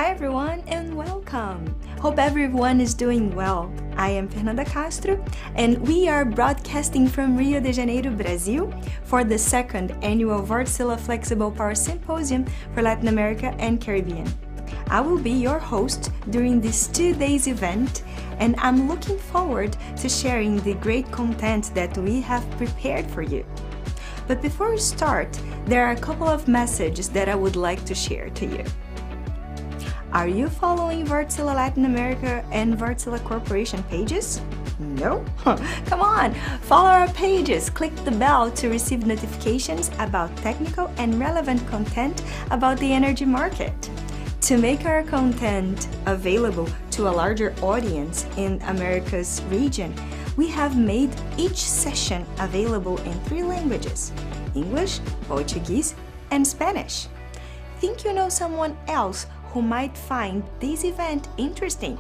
Hi everyone and welcome! Hope everyone is doing well. I am Fernanda Castro and we are broadcasting from Rio de Janeiro, Brazil for the second annual Wärtsilä Flexible Power Symposium for Latin America and Caribbean. I will be your host during this 2 days event and I'm looking forward to sharing the great content that we have prepared for you. But before we start, there are a couple of messages that I would like to share to you. Are you following Wärtsilä Latin America and Wärtsilä Corporation pages? No? Come on, follow our pages, click the bell to receive notifications about technical and relevant content about the energy market. To make our content available to a larger audience in America's region, we have made each session available in 3 languages: English, Portuguese, and Spanish. Think you know someone else who might find this event interesting?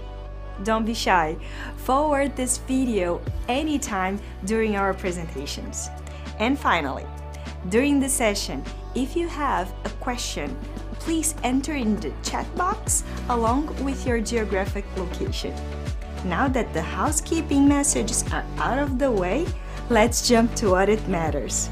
Don't be shy. Forward this video anytime during our presentations. And finally, during the session, if you have a question, please enter in the chat box along with your geographic location. Now that the housekeeping messages are out of the way, let's jump to what it matters.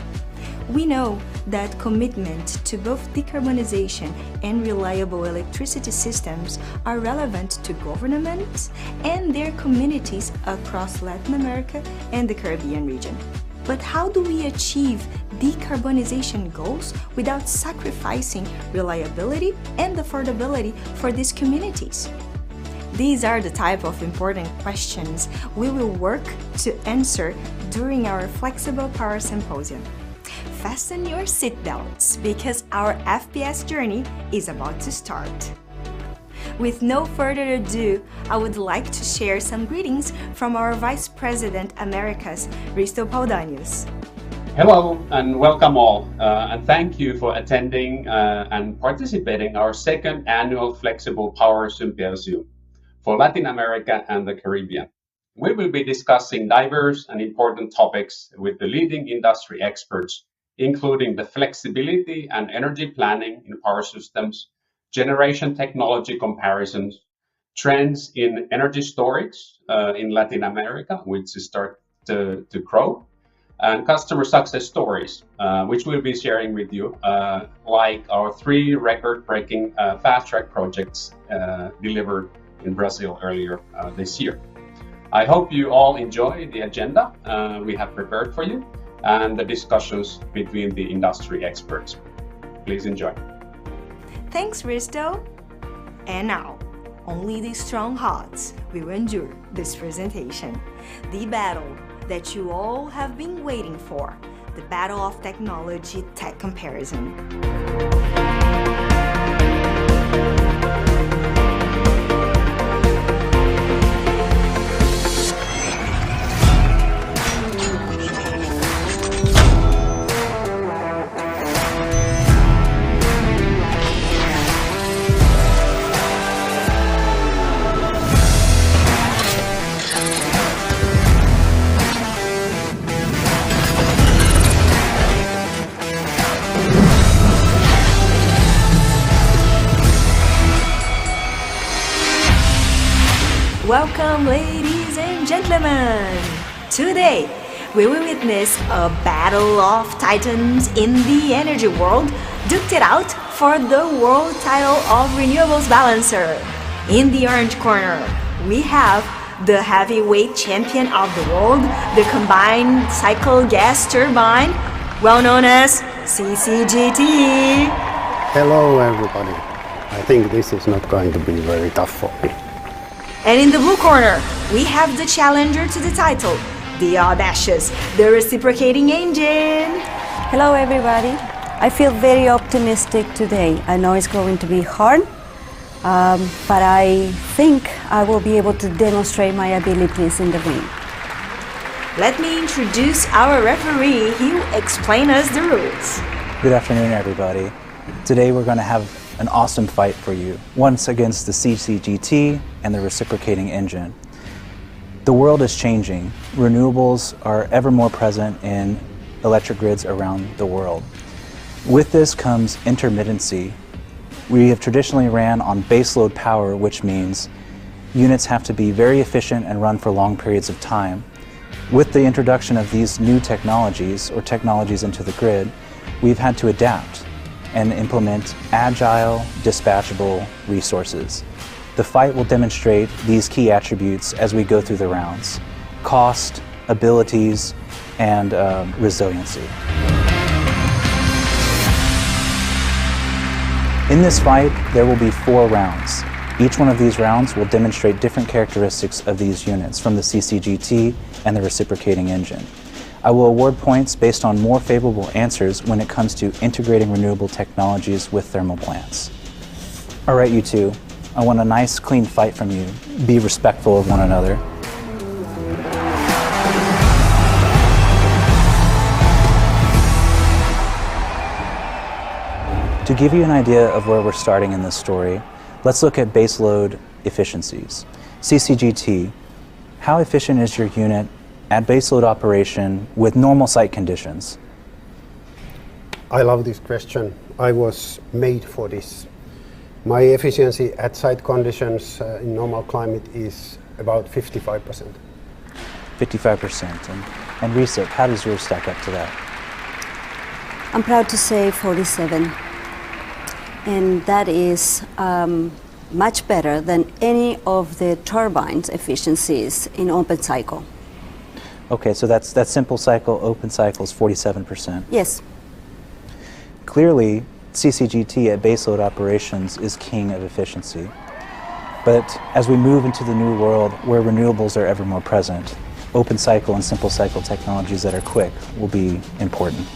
We know that commitment to both decarbonization and reliable electricity systems are relevant to governments and their communities across Latin America and the Caribbean region. But how do we achieve decarbonization goals without sacrificing reliability and affordability for these communities? These are the type of important questions we will work to answer during our Flexible Power Symposium. Fasten your seatbelts because our FPS journey is about to start. With no further ado, I would like to share some greetings from our Vice President Americas, Risto Paudanius. Hello and welcome all, and thank you for attending and participating in our second annual Flexible Power Symposium for Latin America and the Caribbean. We will be discussing diverse and important topics with the leading industry experts, including the flexibility and energy planning in power systems, generation technology comparisons, trends in energy storage in Latin America, which is starting to grow, and customer success stories, which we'll be sharing with you, like our 3 record-breaking fast-track projects delivered in Brazil earlier this year. I hope you all enjoy the agenda we have prepared for you and the discussions between the industry experts. Please enjoy. Thanks, Risto. And now, only the strong hearts will endure this presentation. The battle that you all have been waiting for, the battle of technology tech comparison. Welcome, ladies and gentlemen! Today, we will witness a battle of titans in the energy world, duked it out for the world title of Renewables Balancer. In the orange corner, we have the heavyweight champion of the world, the combined cycle gas turbine, well known as CCGT. Hello, everybody. I think this is not going to be very tough for me. And in the blue corner, we have the challenger to the title, the audacious, the reciprocating engine. Hello everybody. I feel very optimistic today. I know it's going to be hard, but I think I will be able to demonstrate my abilities in the ring. Let me introduce our referee. He will explain us the rules. Good afternoon, everybody. Today we're going to have an awesome fight for you, once against the CCGT and the reciprocating engine. The world is changing. Renewables are ever more present in electric grids around the world. With this comes intermittency, We have traditionally ran on baseload power, which means units have to be very efficient and run for long periods of time. With the introduction of these new technologies, or technologies into the grid, we've had to adapt and implement agile, dispatchable resources. The fight will demonstrate these key attributes as we go through the rounds: cost, abilities, and resiliency. In this fight, there will be 4 rounds. Each one of these rounds will demonstrate different characteristics of these units from the CCGT and the reciprocating engine. I will award points based on more favorable answers when it comes to integrating renewable technologies with thermal plants. All right, you two, I want a nice, clean fight from you. Be respectful of one another. To give you an idea of where we're starting in this story, let's look at baseload efficiencies. CCGT, how efficient is your unit at baseload operation with normal site conditions? I love this question. I was made for this. My efficiency at site conditions in normal climate is about 55%. 55%. And Recep, how does yours stack up to that? I'm proud to say 47. And that is much better than any of the turbines' efficiencies in open cycle. Okay, so that's simple cycle, open cycle is 47%. Yes. Clearly, CCGT at baseload operations is king of efficiency. But as we move into the new world where renewables are ever more present, open cycle and simple cycle technologies that are quick will be important.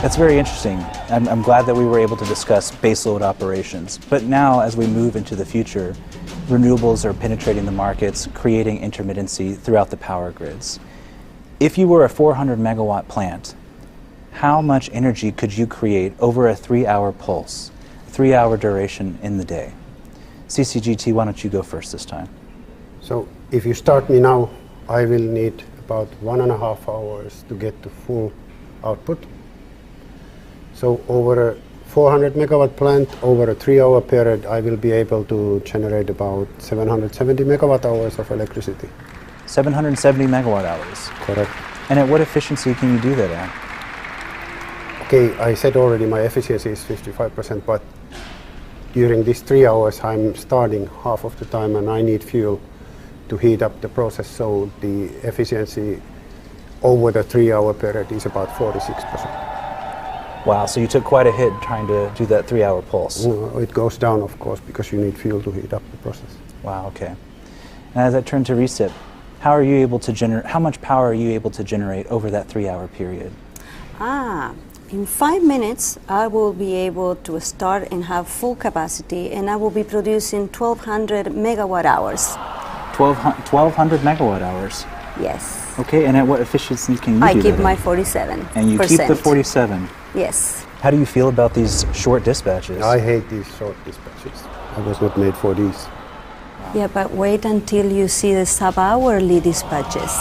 That's very interesting. I'm glad that we were able to discuss baseload operations. But now, as we move into the future, renewables are penetrating the markets, creating intermittency throughout the power grids. If you were a 400 megawatt plant, how much energy could you create over a 3-hour pulse, 3-hour duration in the day? CCGT, why don't you go first this time? So if you start me now, I will need about 1.5 hours to get to full output. So over a 400 megawatt plant, over a 3-hour period, I will be able to generate about 770 megawatt hours of electricity. 770 megawatt hours. Correct. And at what efficiency can you do that at? Okay, I said already my efficiency is 55%, but during these 3 hours I'm starting half of the time and I need fuel to heat up the process, so the efficiency over the 3-hour period is about 46%. Wow, so you took quite a hit trying to do that 3-hour pulse. It goes down, of course, because you need fuel to heat up the process. Wow, okay. And as I turn to Recep, how much power are you able to generate over that 3-hour period? In 5 minutes, I will be able to start and have full capacity, and I will be producing 1,200 megawatt hours. 1,200 megawatt hours? Yes. Okay, and at what efficiency can you do I that? keep my 47%. And you keep the 47? Yes. How do you feel about these short dispatches? I hate these short dispatches. I was not made for these. Yeah, but wait until you see the sub-hourly dispatches.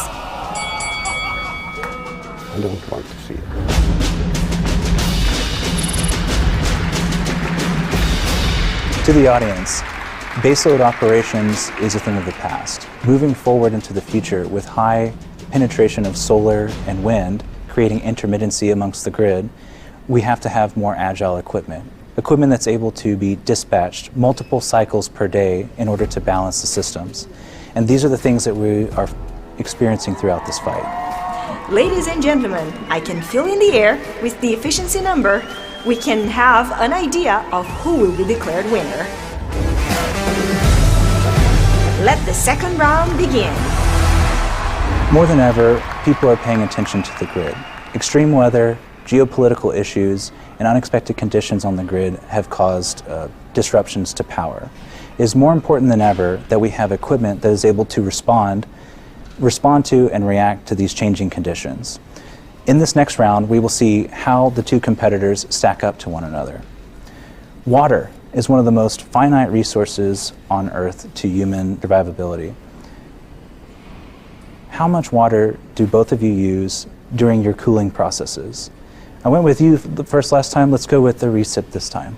I don't want to see it. To the audience, baseload operations is a thing of the past. Moving forward into the future with high penetration of solar and wind, creating intermittency amongst the grid, we have to have more agile equipment. Equipment that's able to be dispatched multiple cycles per day in order to balance the systems. And these are the things that we are experiencing throughout this fight. Ladies and gentlemen, I can feel in the air with the efficiency number, we can have an idea of who will be declared winner. Let the second round begin. More than ever, people are paying attention to the grid. Extreme weather, geopolitical issues, and unexpected conditions on the grid have caused disruptions to power. It is more important than ever that we have equipment that is able to respond to and react to these changing conditions. In this next round, we will see how the two competitors stack up to one another. Water is one of the most finite resources on Earth to human survivability. How much water do both of you use during your cooling processes? I went with you the first last time. Let's go with the recip this time.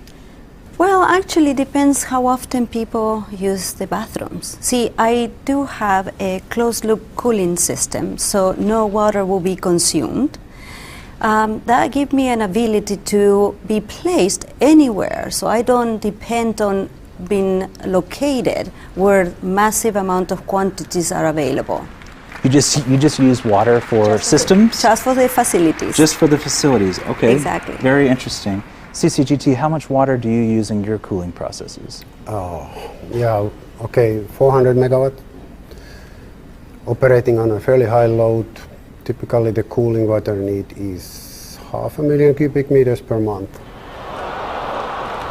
Well, actually depends how often people use the bathrooms. See, I do have a closed-loop cooling system, so no water will be consumed. That gives me an ability to be placed anywhere, so I don't depend on being located where massive amount of quantities are available. You just use water for systems? Just for the facilities. Just for the facilities, okay. Exactly. Very interesting. CCGT, how much water do you use in your cooling processes? Oh, yeah, okay, 400 megawatt. Operating on a fairly high load, typically the cooling water need is 500,000 cubic meters per month.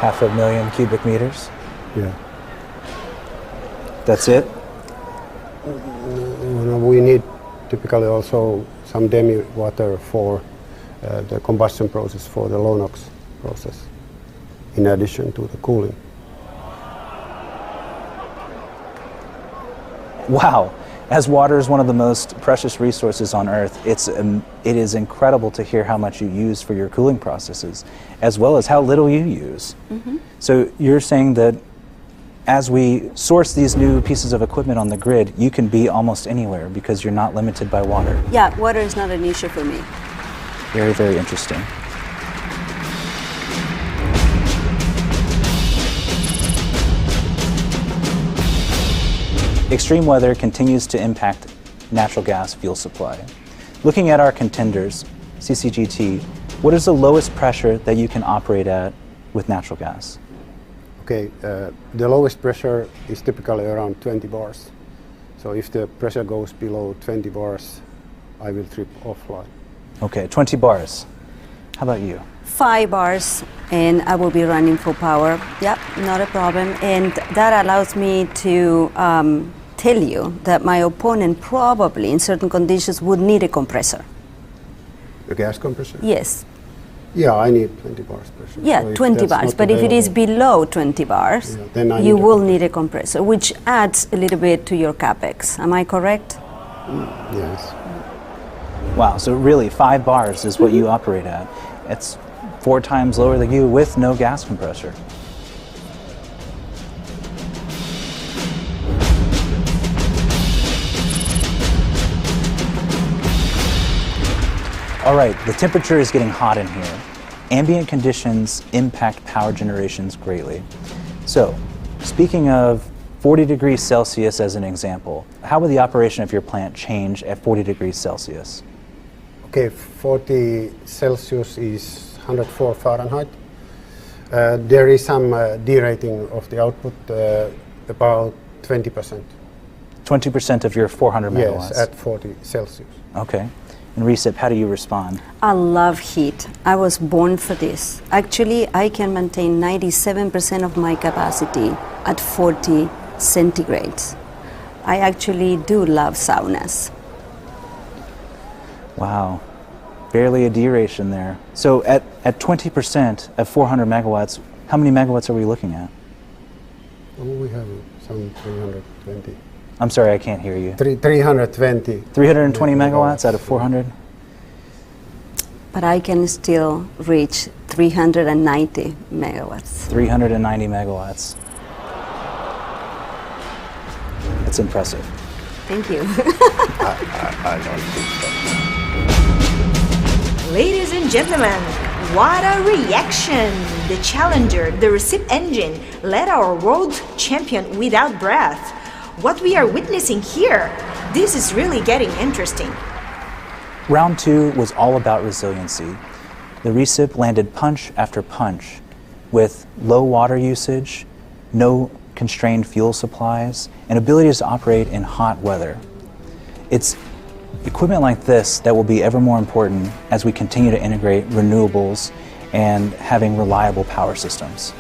500,000 cubic meters? Yeah. That's it? We need typically also some demi water for the combustion process, for the low NOx process, in addition to the cooling. Wow. As water is one of the most precious resources on Earth, it is incredible to hear how much you use for your cooling processes, as well as how little you use. Mm-hmm. So you're saying that as we source these new pieces of equipment on the grid, you can be almost anywhere because you're not limited by water. Yeah, water is not an issue for me. Very, very interesting. Extreme weather continues to impact natural gas fuel supply. Looking at our contenders, CCGT, what is the lowest pressure that you can operate at with natural gas? Okay, the lowest pressure is typically around 20 bars. So if the pressure goes below 20 bars, I will trip offline. Okay, 20 bars. How about you? 5 bars and I will be running full power. Yep, not a problem. And that allows me to tell you that my opponent probably in certain conditions would need a compressor. A gas compressor? Yes. Yeah, I need 20 bars pressure. Yeah, so 20 bars. But if it is below 20 bars, then you will need a compressor, which adds a little bit to your capex. Am I correct? Yes. Wow, so really 5 bars is what you operate at. It's 4 times lower than you with no gas compressor. All right, the temperature is getting hot in here. Ambient conditions impact power generations greatly. So, speaking of 40 degrees Celsius as an example, how would the operation of your plant change at 40 degrees Celsius? Okay, 40 Celsius is 104 Fahrenheit. There is some derating of the output, about 20%. 20% of your 400 megawatts? Yes, at 40 Celsius. Okay. And Recip, how do you respond? I love heat. I was born for this. Actually, I can maintain 97% of my capacity at 40 centigrades. I actually do love saunas. Wow. Barely a deration there. So at 20% at 400 megawatts, how many megawatts are we looking at? Oh, we have some 320. I'm sorry, I can't hear you. 320. 320 megawatts out of 400? But I can still reach 390 megawatts. 390 megawatts. That's impressive. Thank you. I don't think so. Ladies and gentlemen, what a reaction! The Challenger, the Recip engine, led our world champion without breath. What we are witnessing here, this is really getting interesting. Round 2 was all about resiliency. The Recip landed punch after punch with low water usage, no constrained fuel supplies, and abilities to operate in hot weather. It's equipment like this that will be ever more important as we continue to integrate renewables and having reliable power systems.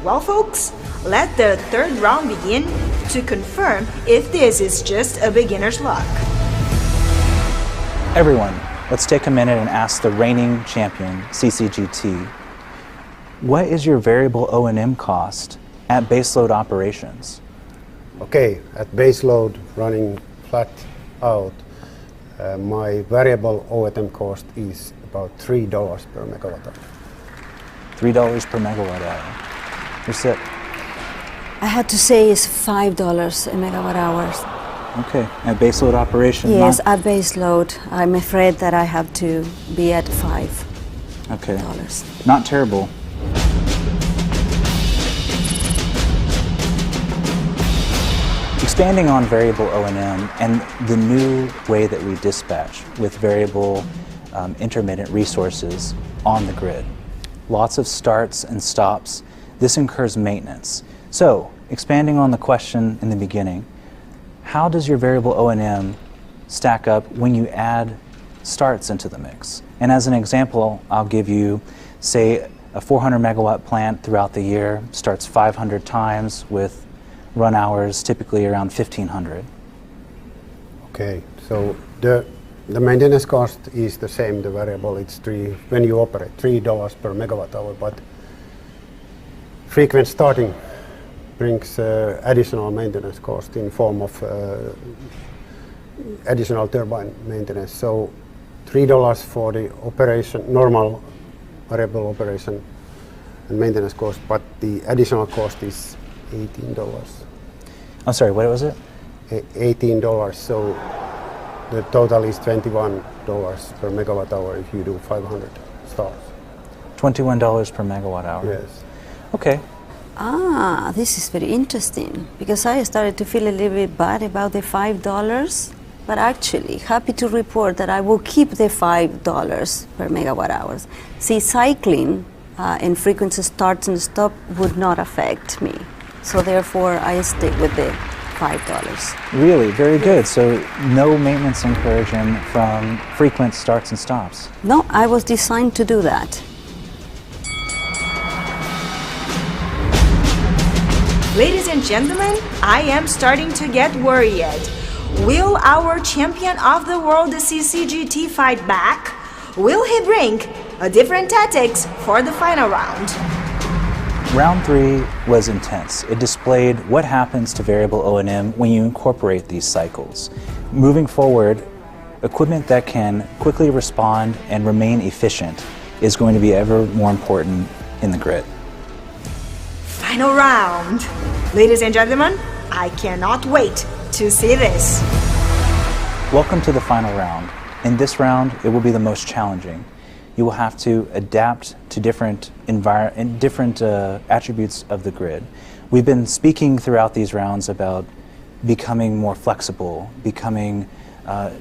Well, folks, let the third round begin to confirm if this is just a beginner's luck. Everyone, let's take a minute and ask the reigning champion, CCGT, what is your variable O&M cost at baseload operations? Okay, at baseload running flat out, My variable O&M cost is about $3 per megawatt hour. $3 per megawatt hour. That's it. I had to say it's $5 a megawatt hour. Okay, at baseload operation? Yes, at baseload. I'm afraid that I have to be at $5. Okay, not terrible. Expanding on variable O&M and the new way that we dispatch with variable intermittent resources on the grid. Lots of starts and stops. This incurs maintenance. So, expanding on the question in the beginning, how does your variable O&M stack up when you add starts into the mix? And as an example, I'll give you, say, a 400 megawatt plant throughout the year starts 500 times with run hours typically around 1,500. Okay, so the maintenance cost is the same, the variable, it's when you operate, $3 per megawatt hour, but frequent starting brings additional maintenance cost in form of additional turbine maintenance. So $3 for the operation, normal variable operation and maintenance cost, but the additional cost is $18. I'm sorry, what was it? $18, so the total is $21 per megawatt hour if you do 500 starts. $21 per megawatt hour? Yes. Okay. This is very interesting, because I started to feel a little bit bad about the $5, but actually happy to report that I will keep the $5 per megawatt hours. See, cycling and frequency starts and stop would not affect me. So therefore, I stick with the $5. Really, very good. So no maintenance incursion from frequent starts and stops. No, I was designed to do that. Ladies and gentlemen, I am starting to get worried. Will our champion of the world, the CCGT, fight back? Will he bring a different tactics for the final round? Round 3 was intense. It displayed what happens to variable O&M when you incorporate these cycles. Moving forward, equipment that can quickly respond and remain efficient is going to be ever more important in the grid. Final round. Ladies and gentlemen, I cannot wait to see this. Welcome to the final round. In this round, it will be the most challenging. You will have to adapt to different attributes of the grid. We've been speaking throughout these rounds about becoming more flexible, becoming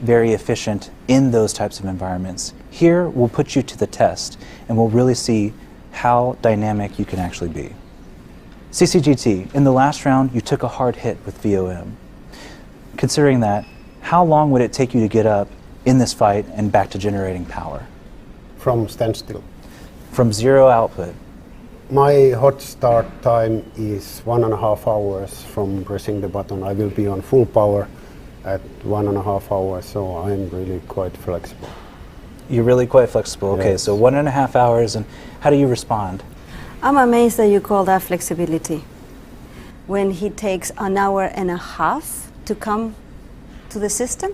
very efficient in those types of environments. Here, we'll put you to the test, and we'll really see how dynamic you can actually be. CCGT, in the last round, you took a hard hit with VOM. Considering that, how long would it take you to get up in this fight and back to generating power? From standstill. From zero output. My hot start time is 1.5 hours from pressing the button. I will be on full power at 1.5 hours, so I'm really quite flexible. You're really quite flexible. Okay, yes. so 1.5 hours, and how do you respond? I'm amazed that you call that flexibility. When he takes 1.5 hours to come to the system.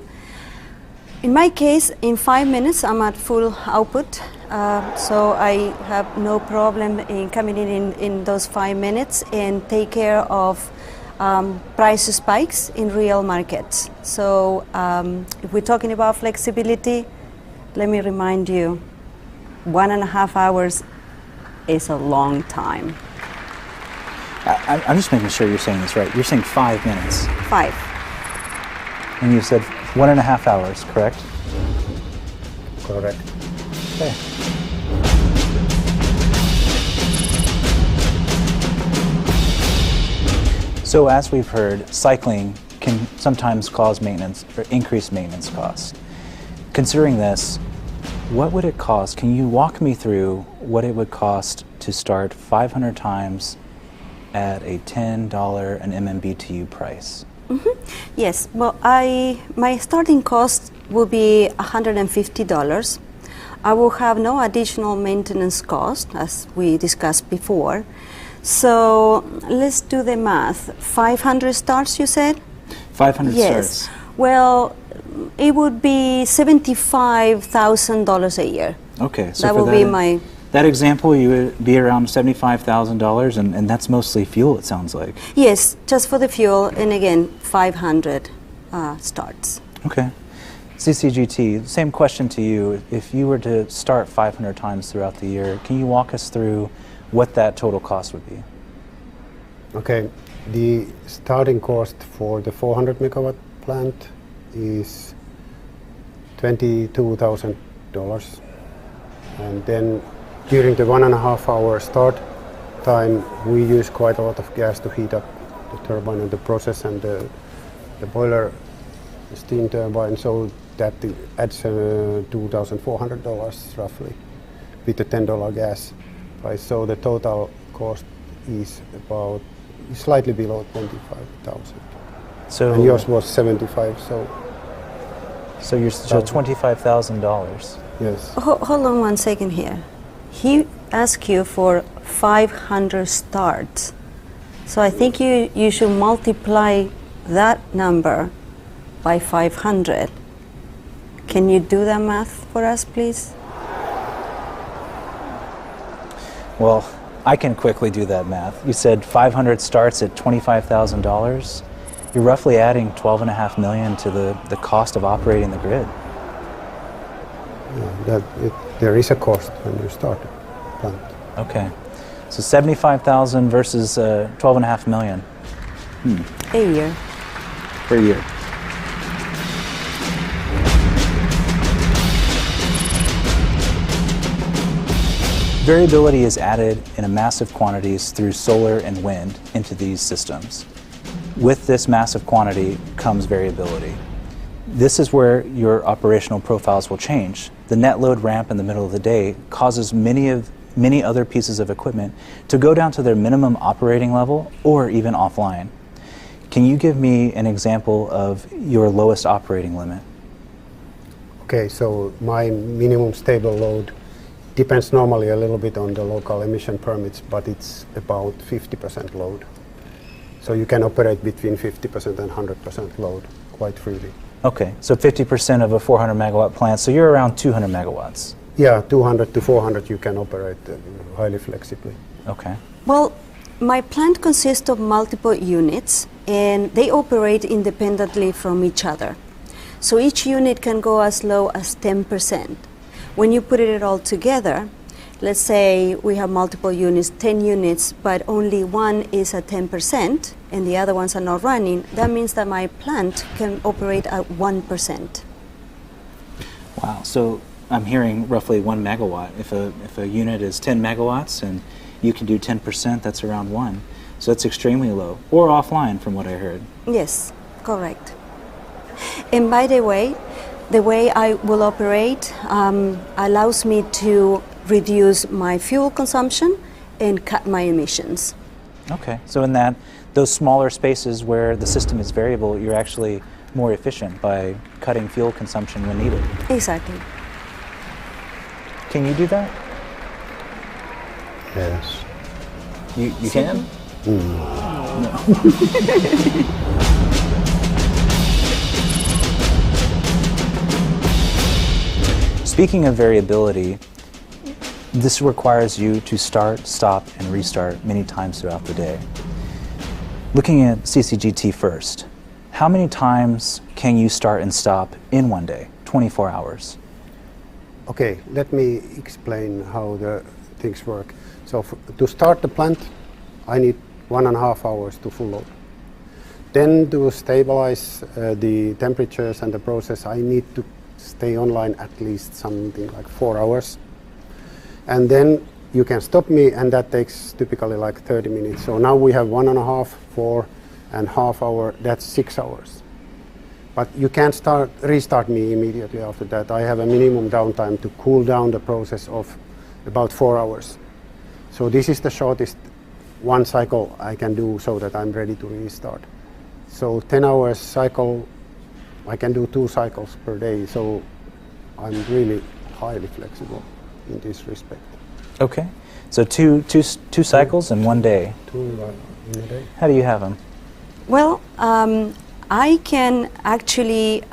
In my case, in 5 minutes, I'm at full output, so I have no problem in coming in those 5 minutes and take care of price spikes in real markets. So if we're talking about flexibility, let me remind you, 1.5 hours is a long time. I'm just making sure you're saying this right. You're saying 5 minutes. 5. And you said 1.5 hours, correct? Correct. Okay. So as we've heard, cycling can sometimes cause maintenance or increased maintenance costs. Considering this, what would it cost? Can you walk me through what it would cost to start 500 times at a $10 an MMBTU price? Yes, well, my starting cost will be $150. I will have no additional maintenance cost, as we discussed before. So let's do the math. 500 starts, you said? 500 yes. starts. Well, it would be $75,000 a year. Okay, so That for will be my... that example, you would be around $75,000, and that's mostly fuel, it sounds like. Yes, just for the fuel, and again, 500 starts. Okay. CCGT, same question to you. If you were to start 500 times throughout the year, can you walk us through what that total cost would be? Okay, the starting cost for the 400 megawatt plant is $22,000, and then during the 1.5 hour start time we use quite a lot of gas to heat up the turbine and the process and the boiler steam turbine, so that adds $2,400 roughly with the $10 gas price. So the total cost is about slightly below 25,000. So And yours was 75, so you're $25,000. yes. Hold on one second here. He asked you for 500 starts. So I think you should multiply that number by 500. Can you do that math for us, please? Well, I can quickly do that math. You said 500 starts at $25,000. You're roughly adding $12.5 million to the cost of operating the grid. Yeah, there is a cost when you start a plant. Okay. So 75,000 versus 12.5 million A year. per year. Variability is added in a massive quantities through solar and wind into these systems. With this massive quantity comes variability. This is where your operational profiles will change. The net load ramp in the middle of the day causes many other pieces of equipment to go down to their minimum operating level or even offline. Can you give me an example of your lowest operating limit? Okay, so my minimum stable load depends normally a little bit on the local emission permits, but it's about 50% load. So you can operate between 50% and 100% load quite freely. Okay, so 50% of a 400 megawatt plant, so you're around 200 megawatts. Yeah, 200 to 400 you can operate highly flexibly. Okay. Well, my plant consists of multiple units and they operate independently from each other. So each unit can go as low as 10%. When you put it all together, let's say we have multiple units, 10 units, but only one is at 10% and the other ones are not running, that means that my plant can operate at 1%. Wow, so I'm hearing roughly 1 megawatt. If a unit is 10 megawatts and you can do 10%, that's around 1. So that's extremely low, or offline from what I heard. Yes, correct. And by the way I will operate allows me to reduce my fuel consumption and cut my emissions. Okay, so in those smaller spaces where the system is variable, you're actually more efficient by cutting fuel consumption when needed. Exactly. Can you do that? Yes. You can? No. Speaking of variability, this requires you to start, stop, and restart many times throughout the day. Looking at CCGT first, how many times can you start and stop in one day, 24 hours? Okay, let me explain how the things work. So to start the plant, I need 1.5 hours to full load. Then to stabilize the temperatures and the process, I need to stay online at least something like 4 hours. And then you can stop me, and that takes typically like 30 minutes. So now we have 1.5, 4.5 hours, that's 6 hours. But you can't restart me immediately after that. I have a minimum downtime to cool down the process of about 4 hours. So this is the shortest one cycle I can do so that I'm ready to restart. So 10 hours cycle, I can do 2 cycles per day. So I'm really highly flexible in this respect. Okay, so two cycles in one day. 2 in a day. How do you have them? Well, I can actually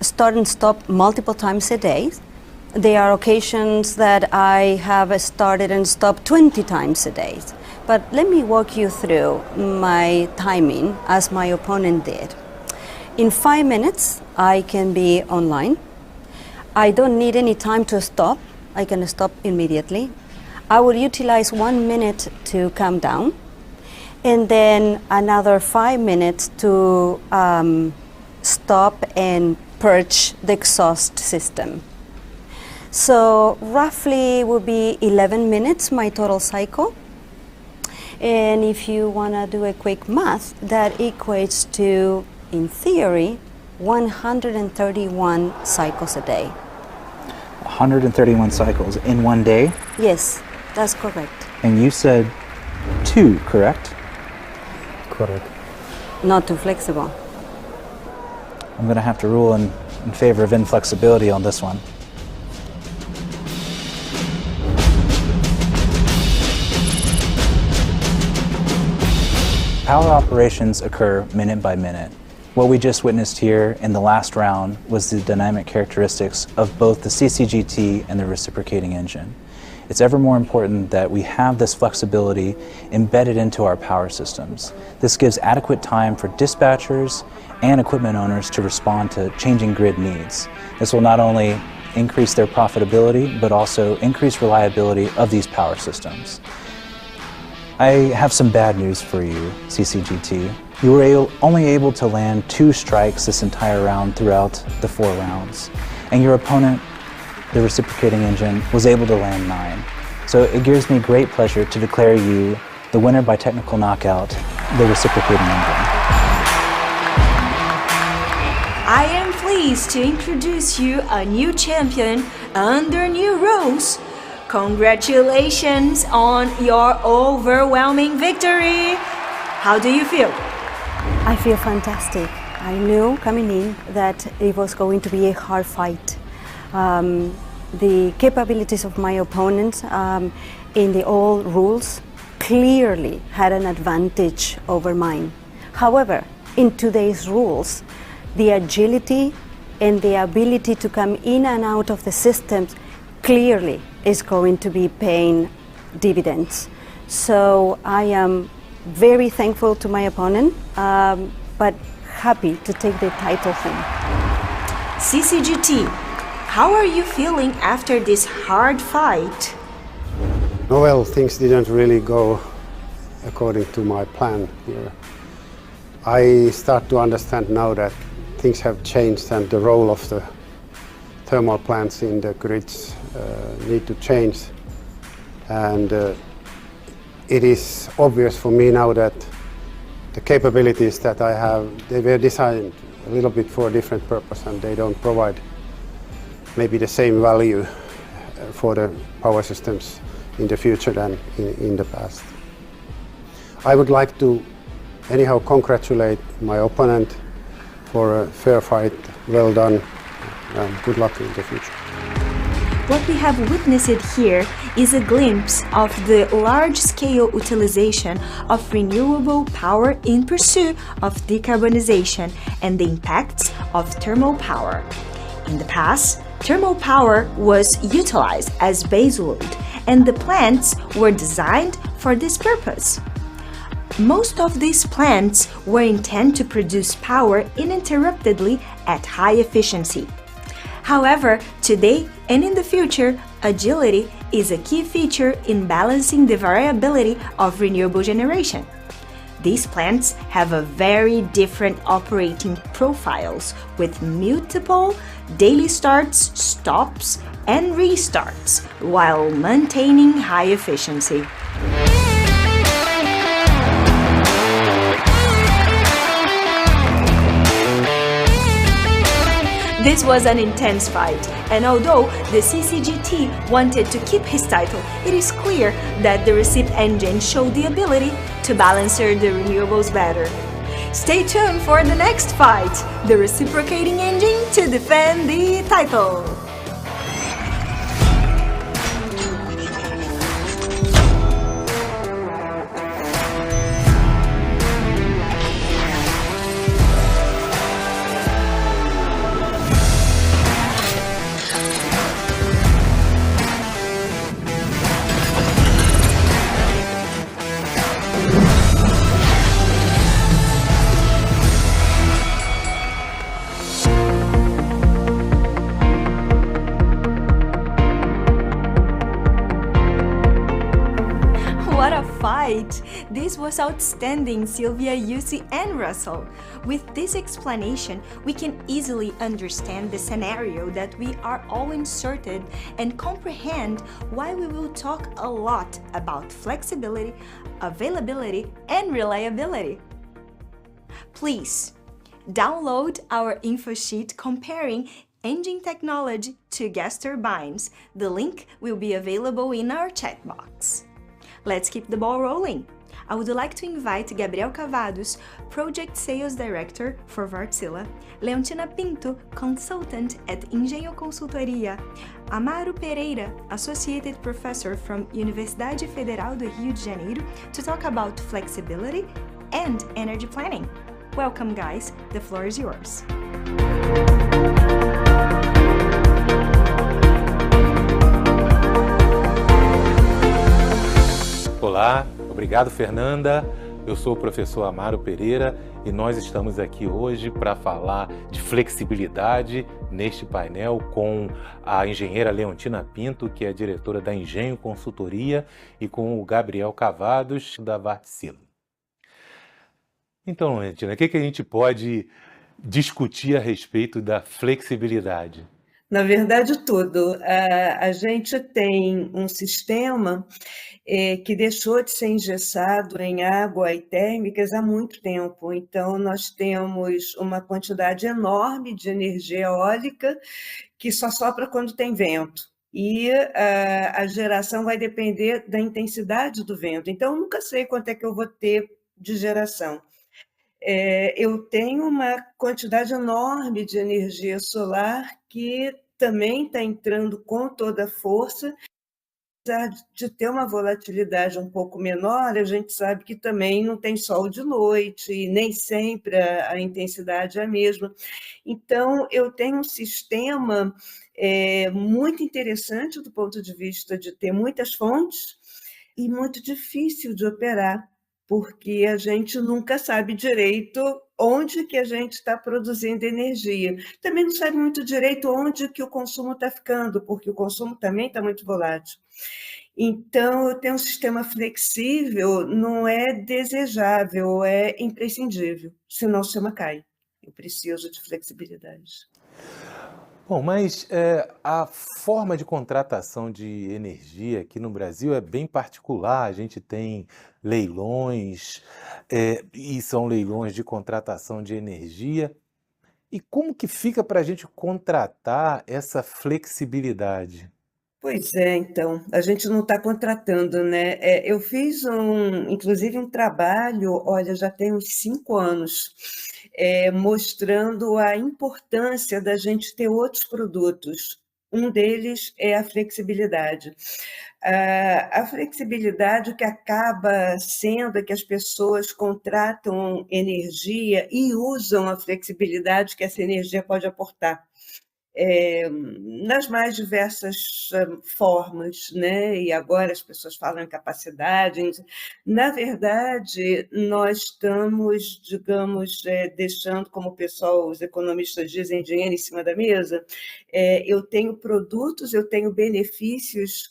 start and stop multiple times a day. There are occasions that I have started and stopped 20 times a day. But let me walk you through my timing as my opponent did. In 5 minutes, I can be online. I don't need any time to stop. I can stop immediately. I will utilize 1 minute to calm down, and then another 5 minutes to stop and purge the exhaust system. So roughly will be 11 minutes, my total cycle. And if you want to do a quick math, that equates to, in theory, 131 cycles a day. 131 cycles in one day? Yes, that's correct. And you said 2, correct? Correct. Not too flexible. I'm going to have to rule in favor of inflexibility on this one. Power operations occur minute by minute. What we just witnessed here in the last round was the dynamic characteristics of both the CCGT and the reciprocating engine. It's ever more important that we have this flexibility embedded into our power systems. This gives adequate time for dispatchers and equipment owners to respond to changing grid needs. This will not only increase their profitability, but also increase reliability of these power systems. I have some bad news for you, CCGT. You were only able to land 2 strikes this entire round throughout the 4 rounds, and your opponent, the reciprocating engine, was able to land 9. So it gives me great pleasure to declare you the winner by technical knockout, the reciprocating engine. I am pleased to introduce you a new champion under new rules. Congratulations on your overwhelming victory. How do you feel? I feel fantastic. I knew coming in that it was going to be a hard fight. The capabilities of my opponent in the old rules clearly had an advantage over mine. However, in today's rules, the agility and the ability to come in and out of the systems clearly is going to be paying dividends. So I am very thankful to my opponent, but happy to take the title home. CCGT, how are you feeling after this hard fight? Well, things didn't really go according to my plan here. I start to understand now that things have changed and the role of the thermal plants in the grids need to change. And it is obvious for me now that the capabilities that I have, they were designed a little bit for a different purpose, and they don't provide maybe the same value for the power systems in the future than in the past. I would like to anyhow congratulate my opponent for a fair fight, well done, and good luck in the future. What we have witnessed here is a glimpse of the large-scale utilization of renewable power in pursuit of decarbonization and the impacts of thermal power. In the past, thermal power was utilized as baseload, and the plants were designed for this purpose. Most of these plants were intended to produce power uninterruptedly at high efficiency. However, today and in the future, agility is a key feature in balancing the variability of renewable generation. These plants have a very different operating profiles with multiple daily starts, stops, and restarts while maintaining high efficiency. This was an intense fight, and although the CCGT wanted to keep his title, it is clear that the recip engine showed the ability to balance the renewables better. Stay tuned for the next fight, the reciprocating engine to defend the title. what a fight! This was outstanding, Sylvia, Yussi, and Russell. With this explanation, we can easily understand the scenario that we are all inserted and comprehend why we will talk a lot about flexibility, availability, and reliability. Please download our info sheet comparing engine technology to gas turbines. The link will be available in our chat box. Let's keep the ball rolling. I would like to invite Gabriel Cavados, Project Sales Director for Wärtsilä, Leontina Pinto, Consultant at Engenho Consultoria, Amaro Pereira, Associated Professor from Universidade Federal do Rio de Janeiro, to talk about flexibility and energy planning. Welcome, guys. The floor is yours. Olá, obrigado Fernanda. Eu sou o professor Amaro Pereira e nós estamos aqui hoje para falar de flexibilidade neste painel com a engenheira Leontina Pinto, que é diretora da Engenho Consultoria, e com o Gabriel Cavados, da Wärtsilä. Então, Leontina, o que a gente pode discutir a respeito da flexibilidade? Na verdade, tudo. A gente tem um sistema que deixou de ser engessado em água e térmicas há muito tempo. Então, nós temos uma quantidade enorme de energia eólica que só sopra quando tem vento. E a geração vai depender da intensidade do vento. Então, eu nunca sei quanto é que eu vou ter de geração. Eu tenho uma quantidade enorme de energia solar que também está entrando com toda a força. Apesar de ter uma volatilidade um pouco menor, a gente sabe que também não tem sol de noite e nem sempre a intensidade é a mesma. Então, eu tenho um sistema muito interessante do ponto de vista de ter muitas fontes e muito difícil de operar, porque a gente nunca sabe direito onde que a gente está produzindo energia. Também não sabe muito direito onde que o consumo está ficando, porque o consumo também está muito volátil. Então, eu tenho um sistema flexível, não é desejável, é imprescindível, senão o sistema cai. Eu preciso de flexibilidade. Bom, mas a forma de contratação de energia aqui no Brasil é bem particular. A gente tem leilões, e são leilões de contratação de energia. E como que fica para a gente contratar essa flexibilidade? Pois é, então, a gente não está contratando, né? Eu fiz, inclusive, um trabalho, olha, já tem uns 5 anos, mostrando a importância da gente ter outros produtos. Um deles é a flexibilidade. A flexibilidade que acaba sendo é que as pessoas contratam energia e usam a flexibilidade que essa energia pode aportar. Nas mais diversas formas, né? E agora as pessoas falam em capacidade. Na verdade, nós estamos, digamos, deixando, como o pessoal, os economistas dizem, dinheiro em cima da mesa. Eu tenho produtos, eu tenho benefícios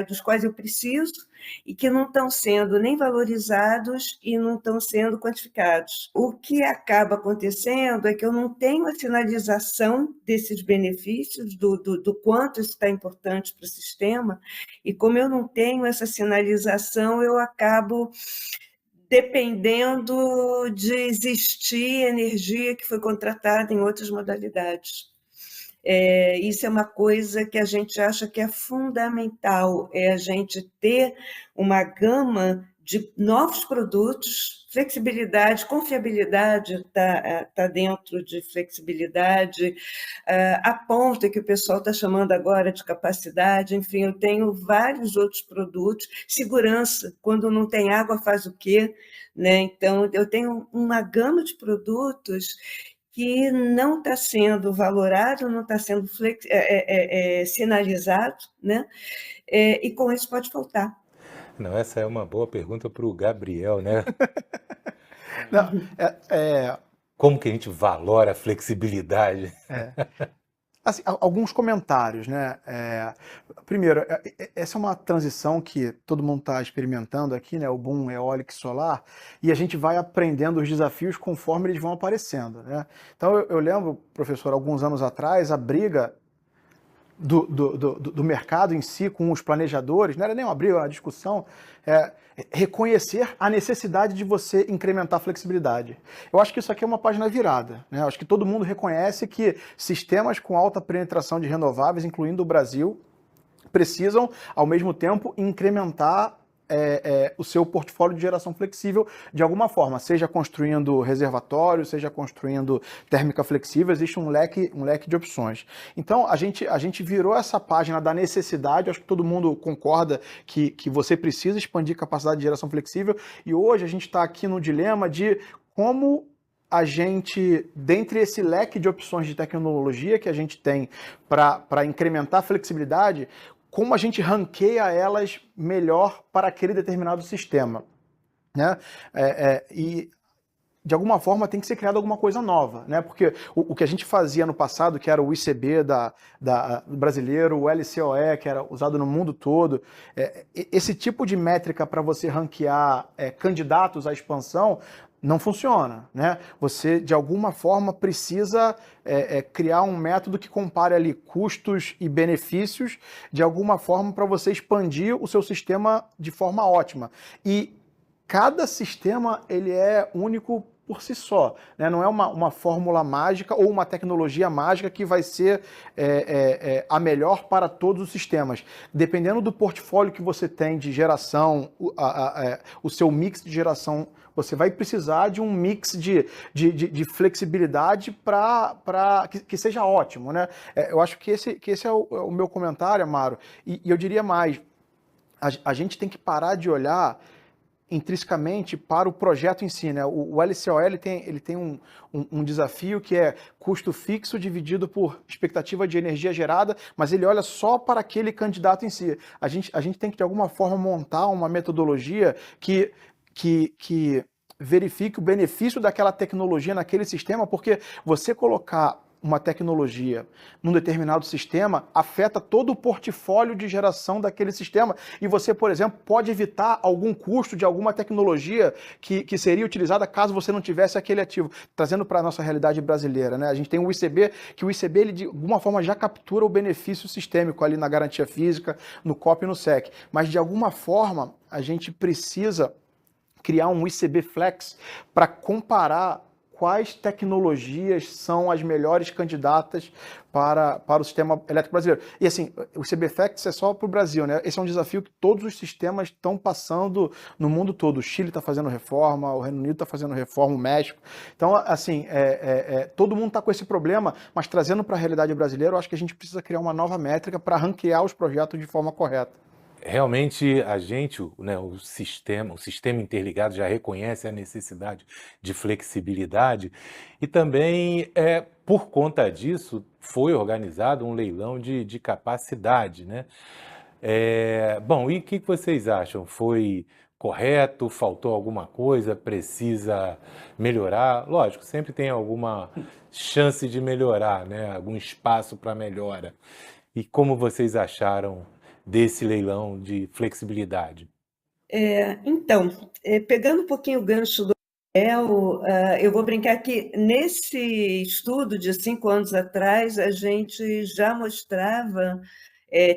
dos quais eu preciso e que não estão sendo nem valorizados e não estão sendo quantificados. O que acaba acontecendo é que eu não tenho a sinalização desses benefícios, do quanto isso está importante para o sistema, e como eu não tenho essa sinalização, eu acabo dependendo de existir energia que foi contratada em outras modalidades. Isso é uma coisa que a gente acha que é fundamental, é a gente ter uma gama de novos produtos. Flexibilidade, confiabilidade está dentro de flexibilidade, a ponta que o pessoal está chamando agora de capacidade, enfim, eu tenho vários outros produtos. Segurança, quando não tem água faz o quê? Né? Então, eu tenho uma gama de produtos que não está sendo valorado, não está sendo sinalizado, né? E com isso pode faltar. Não, essa é uma boa pergunta para o Gabriel, né? Não, Como que a gente valora a flexibilidade? Assim, alguns comentários, né? Primeiro, essa é uma transição que todo mundo está experimentando aqui, né? O boom eólico e solar, e a gente vai aprendendo os desafios conforme eles vão aparecendo, né? Então, eu lembro, professor, alguns anos atrás, a briga do mercado em si com os planejadores, não era nem uma briga, era uma discussão, reconhecer a necessidade de você incrementar a flexibilidade. Eu acho que isso aqui é uma página virada, né? Eu acho que todo mundo reconhece que sistemas com alta penetração de renováveis, incluindo o Brasil, precisam, ao mesmo tempo, incrementar o seu portfólio de geração flexível de alguma forma, seja construindo reservatórios, seja construindo térmica flexível, existe um leque de opções. Então, a gente virou essa página da necessidade, acho que todo mundo concorda que você precisa expandir capacidade de geração flexível, e hoje a gente está aqui no dilema de como a gente, dentre esse leque de opções de tecnologia que a gente tem para incrementar a flexibilidade, como a gente ranqueia elas melhor para aquele determinado sistema, né? E de alguma forma tem que ser criada alguma coisa nova, né? Porque o que a gente fazia no passado, que era o ICB do brasileiro, o LCOE, que era usado no mundo todo, esse tipo de métrica para você ranquear candidatos à expansão não funciona, né? Você, de alguma forma, precisa criar um método que compare ali custos e benefícios, de alguma forma, para você expandir o seu sistema de forma ótima. E cada sistema ele é único por si só, né? Não é uma fórmula mágica ou uma tecnologia mágica que vai ser a melhor para todos os sistemas. Dependendo do portfólio que você tem de geração, o seu mix de geração, você vai precisar de um mix de flexibilidade para que seja ótimo, né? Eu acho que esse é o meu comentário, Amaro, e eu diria mais, a gente tem que parar de olhar intrinsecamente para o projeto em si, né? O LCOE ele tem um desafio que é custo fixo dividido por expectativa de energia gerada, mas ele olha só para aquele candidato em si. A gente tem que, de alguma forma, montar uma metodologia que verifique o benefício daquela tecnologia naquele sistema, porque você colocar uma tecnologia num determinado sistema afeta todo o portfólio de geração daquele sistema e você, por exemplo, pode evitar algum custo de alguma tecnologia que seria utilizada caso você não tivesse aquele ativo. Trazendo para a nossa realidade brasileira, né? A gente tem o ICB, que o ICB ele, de alguma forma já captura o benefício sistêmico ali na garantia física, no COP e no SEC, mas de alguma forma a gente precisa criar um ICB Flex para comparar quais tecnologias são as melhores candidatas para o sistema elétrico brasileiro. E assim, o ICB-FLEX é só para o Brasil, né? Esse é um desafio que todos os sistemas estão passando no mundo todo. O Chile está fazendo reforma, o Reino Unido está fazendo reforma, o México. Então, assim, todo mundo está com esse problema, mas trazendo para a realidade brasileira, eu acho que a gente precisa criar uma nova métrica para ranquear os projetos de forma correta. Realmente a gente, né, o sistema interligado já reconhece a necessidade de flexibilidade e também, por conta disso, foi organizado um leilão de capacidade, né? Bom, e o que vocês acham? Foi correto? Faltou alguma coisa? Precisa melhorar? Lógico, sempre tem alguma chance de melhorar, né? Algum espaço para melhora. E como vocês acharam desse leilão de flexibilidade? Então, pegando um pouquinho o gancho do eu vou brincar que nesse estudo de 5 anos atrás, a gente já mostrava,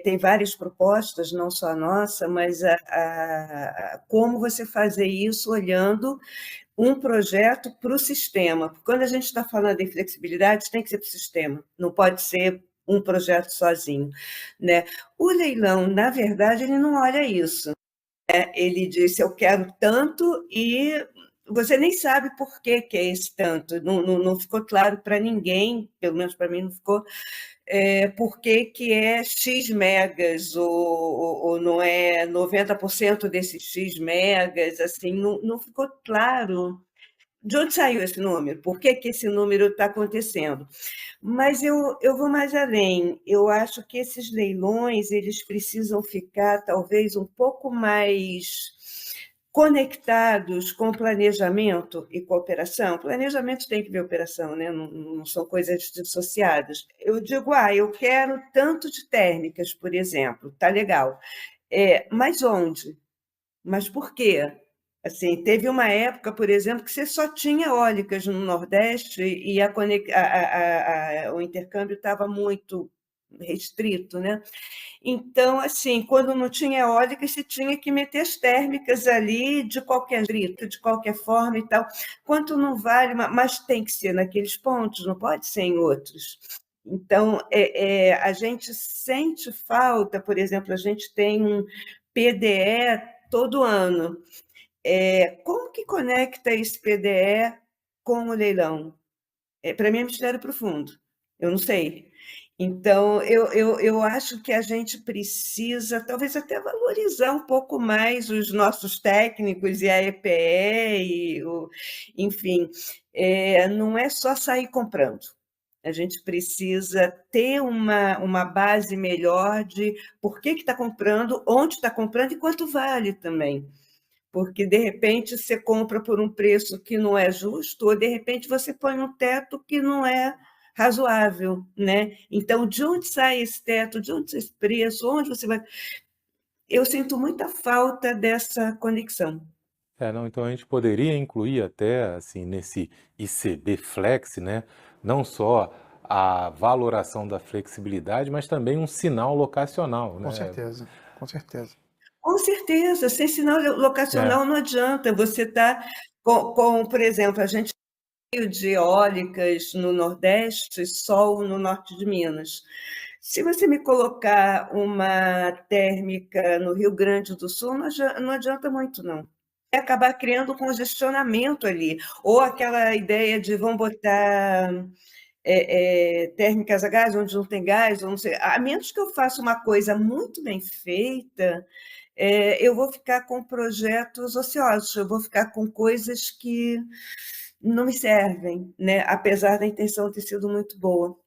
tem várias propostas, não só a nossa, mas como você fazer isso olhando um projeto para o sistema. Porque quando a gente está falando em flexibilidade, tem que ser para o sistema, não pode ser um projeto sozinho, né? O leilão, na verdade, ele não olha isso. Ele disse, eu quero tanto, e você nem sabe por que é esse tanto. Não ficou claro para ninguém, pelo menos para mim não ficou, por que é X megas, ou não é 90% desses X megas, assim, não ficou claro de onde saiu esse número, por que esse número está acontecendo. Mas eu vou mais além. Eu acho que esses leilões eles precisam ficar talvez um pouco mais conectados com planejamento e cooperação. Planejamento tem que ver operação, né? Não são coisas dissociadas. Eu digo, eu quero tanto de térmicas, por exemplo, tá legal. Mas onde? Mas por quê? Assim, teve uma época, por exemplo, que você só tinha eólicas no Nordeste e o intercâmbio estava muito restrito, né? Então, assim, quando não tinha eólica, você tinha que meter as térmicas ali de qualquer jeito, de qualquer forma e tal. Quanto não vale, mas tem que ser naqueles pontos, não pode ser em outros. Então, a gente sente falta, por exemplo, a gente tem um PDE todo ano. Como que conecta esse PDE com o leilão? Para mim é mistério profundo, eu não sei. Então, eu acho que a gente precisa, talvez até valorizar um pouco mais os nossos técnicos e a EPE, enfim, não é só sair comprando. A gente precisa ter uma base melhor de por que está comprando, onde está comprando e quanto vale também. Porque, de repente, você compra por um preço que não é justo, ou, de repente, você põe um teto que não é razoável, né? Então, de onde sai esse teto? De onde sai esse preço? Onde você vai... Eu sinto muita falta dessa conexão. Não, então a gente poderia incluir até, assim, nesse ICB Flex, né, não só a valoração da flexibilidade, mas também um sinal locacional, né? Com certeza, com certeza. Com certeza, sem sinal locacional não adianta. Você está por exemplo, a gente de eólicas no Nordeste, sol no norte de Minas. Se você me colocar uma térmica no Rio Grande do Sul, não adianta muito, não. Vai acabar criando congestionamento ali. Ou aquela ideia de vão botar térmicas a gás, onde não tem gás, ou não sei. A menos que eu faça uma coisa muito bem feita, eu vou ficar com projetos ociosos, eu vou ficar com coisas que não me servem, né? Apesar da intenção ter sido muito boa.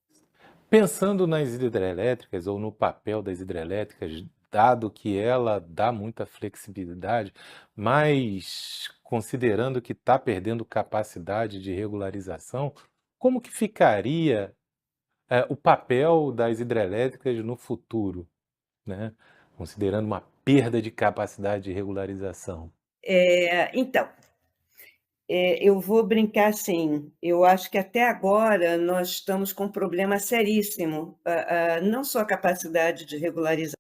Pensando nas hidrelétricas ou no papel das hidrelétricas, dado que ela dá muita flexibilidade, mas considerando que está perdendo capacidade de regularização, como que ficaria o papel das hidrelétricas no futuro, né? Considerando uma perda de capacidade de regularização? Então, eu vou brincar assim, eu acho que até agora nós estamos com um problema seríssimo, não só a capacidade de regularizar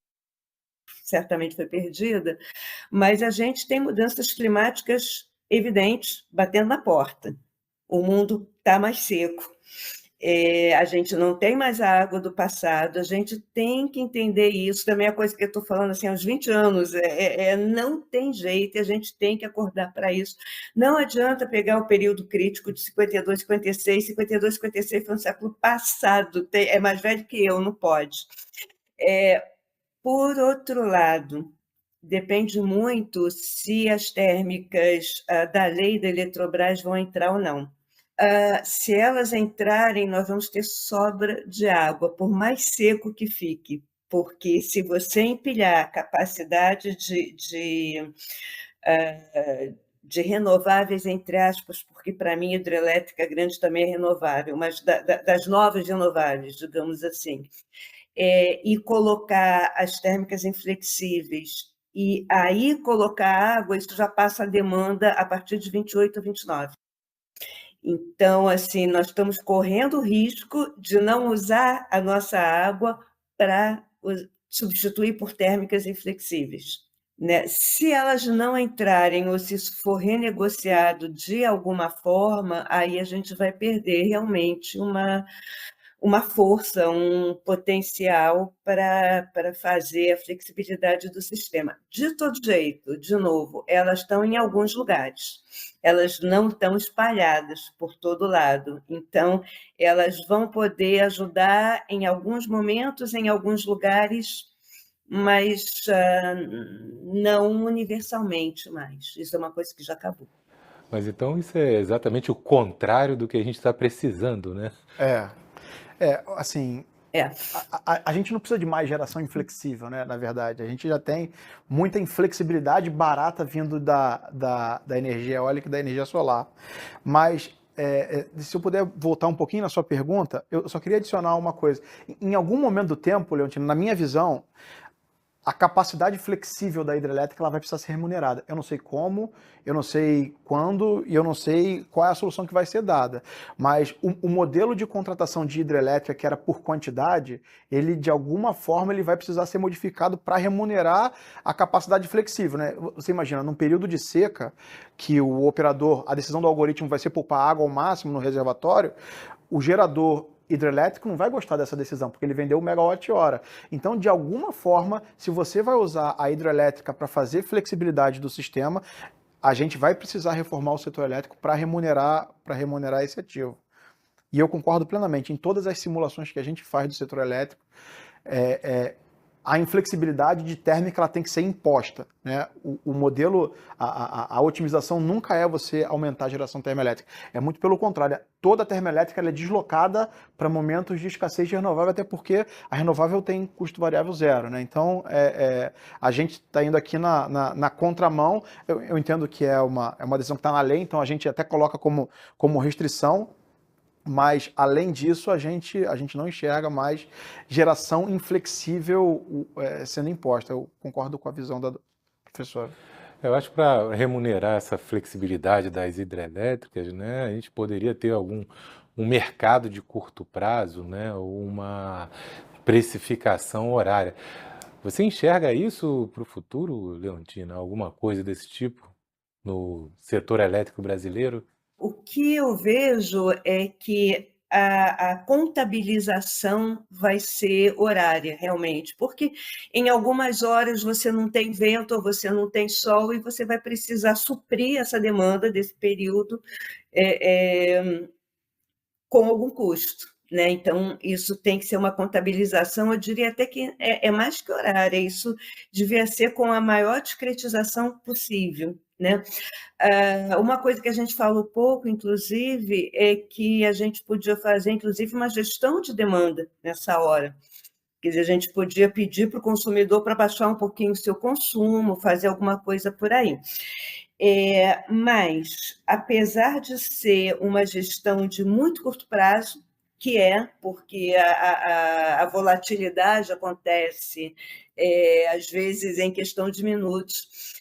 certamente foi perdida, mas a gente tem mudanças climáticas evidentes batendo na porta. O mundo está mais seco. A gente não tem mais a água do passado, a gente tem que entender isso. Também é a coisa que eu estou falando assim, há uns 20 anos, não tem jeito, a gente tem que acordar para isso. Não adianta pegar o período crítico de 52, 56, 52, 56 foi no século passado, é mais velho que eu, não pode. Por outro lado, depende muito se as térmicas da lei da Eletrobras vão entrar ou não. Se elas entrarem, nós vamos ter sobra de água, por mais seco que fique, porque se você empilhar a capacidade de renováveis, entre aspas, porque para mim hidrelétrica grande também é renovável, mas das novas renováveis, digamos assim, e colocar as térmicas inflexíveis e aí colocar água, isso já passa a demanda a partir de 28 ou 29. Então, assim, nós estamos correndo o risco de não usar a nossa água para substituir por térmicas inflexíveis, né? Se elas não entrarem ou se isso for renegociado de alguma forma, aí a gente vai perder realmente uma força, um potencial para fazer a flexibilidade do sistema. De todo jeito, de novo, elas estão em alguns lugares, elas não estão espalhadas por todo lado, então elas vão poder ajudar em alguns momentos, em alguns lugares, mas não universalmente mais. Isso é uma coisa que já acabou. Mas então isso é exatamente o contrário do que a gente está precisando, né? Assim, É. A gente não precisa de mais geração inflexível, né? Na verdade, a gente já tem muita inflexibilidade barata vindo da energia eólica e da energia solar. Mas, se eu puder voltar um pouquinho na sua pergunta, eu só queria adicionar uma coisa. Em algum momento do tempo, Leontino, na minha visão, a capacidade flexível da hidrelétrica ela vai precisar ser remunerada. Eu não sei como, eu não sei quando e eu não sei qual é a solução que vai ser dada. Mas o modelo de contratação de hidrelétrica, que era por quantidade, ele de alguma forma ele vai precisar ser modificado para remunerar a capacidade flexível, né? Você imagina, num período de seca, que o operador, a decisão do algoritmo vai ser poupar água ao máximo no reservatório, o gerador hidrelétrico não vai gostar dessa decisão, porque ele vendeu o megawatt-hora. Então, de alguma forma, se você vai usar a hidrelétrica para fazer flexibilidade do sistema, a gente vai precisar reformar o setor elétrico para remunerar esse ativo. E eu concordo plenamente, em todas as simulações que a gente faz do setor elétrico, a inflexibilidade de térmica ela tem que ser imposta, né? O modelo, a otimização nunca é você aumentar a geração termoelétrica. É muito pelo contrário. Toda a termoelétrica ela é deslocada para momentos de escassez de renovável, até porque a renovável tem custo variável zero, né? Então, a gente está indo aqui na contramão. Eu entendo que é uma decisão que está na lei, então a gente até coloca como restrição. Mas, além disso, a gente não enxerga mais geração inflexível sendo imposta. Eu concordo com a visão da professora. Eu acho que para remunerar essa flexibilidade das hidrelétricas, né, a gente poderia ter um mercado de curto prazo, né, ou uma precificação horária. Você enxerga isso para o futuro, Leontina? Alguma coisa desse tipo no setor elétrico brasileiro? O que eu vejo é que a contabilização vai ser horária, realmente, porque em algumas horas você não tem vento ou você não tem sol e você vai precisar suprir essa demanda desse período com algum custo, né? Então, isso tem que ser uma contabilização, eu diria até que é mais que horária, isso devia ser com a maior discretização possível, né? Uma coisa que a gente falou pouco, inclusive, é que a gente podia fazer, inclusive, uma gestão de demanda nessa hora. Quer dizer, a gente podia pedir para o consumidor para baixar um pouquinho o seu consumo, fazer alguma coisa por aí. Mas, apesar de ser uma gestão de muito curto prazo, porque a volatilidade acontece, às vezes, em questão de minutos,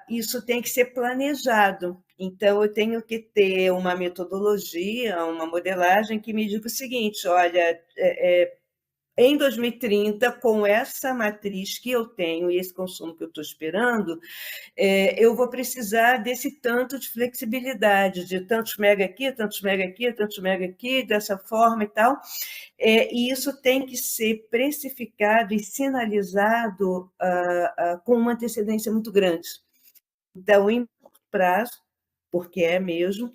isso tem que ser planejado. Então, eu tenho que ter uma metodologia, uma modelagem que me diga o seguinte: olha, em 2030, com essa matriz que eu tenho e esse consumo que eu estou esperando, eu vou precisar desse tanto de flexibilidade, de tantos mega aqui, tantos mega aqui, tantos mega aqui, dessa forma e tal. E isso tem que ser precificado e sinalizado com uma antecedência muito grande. Então, em curto prazo, porque é mesmo,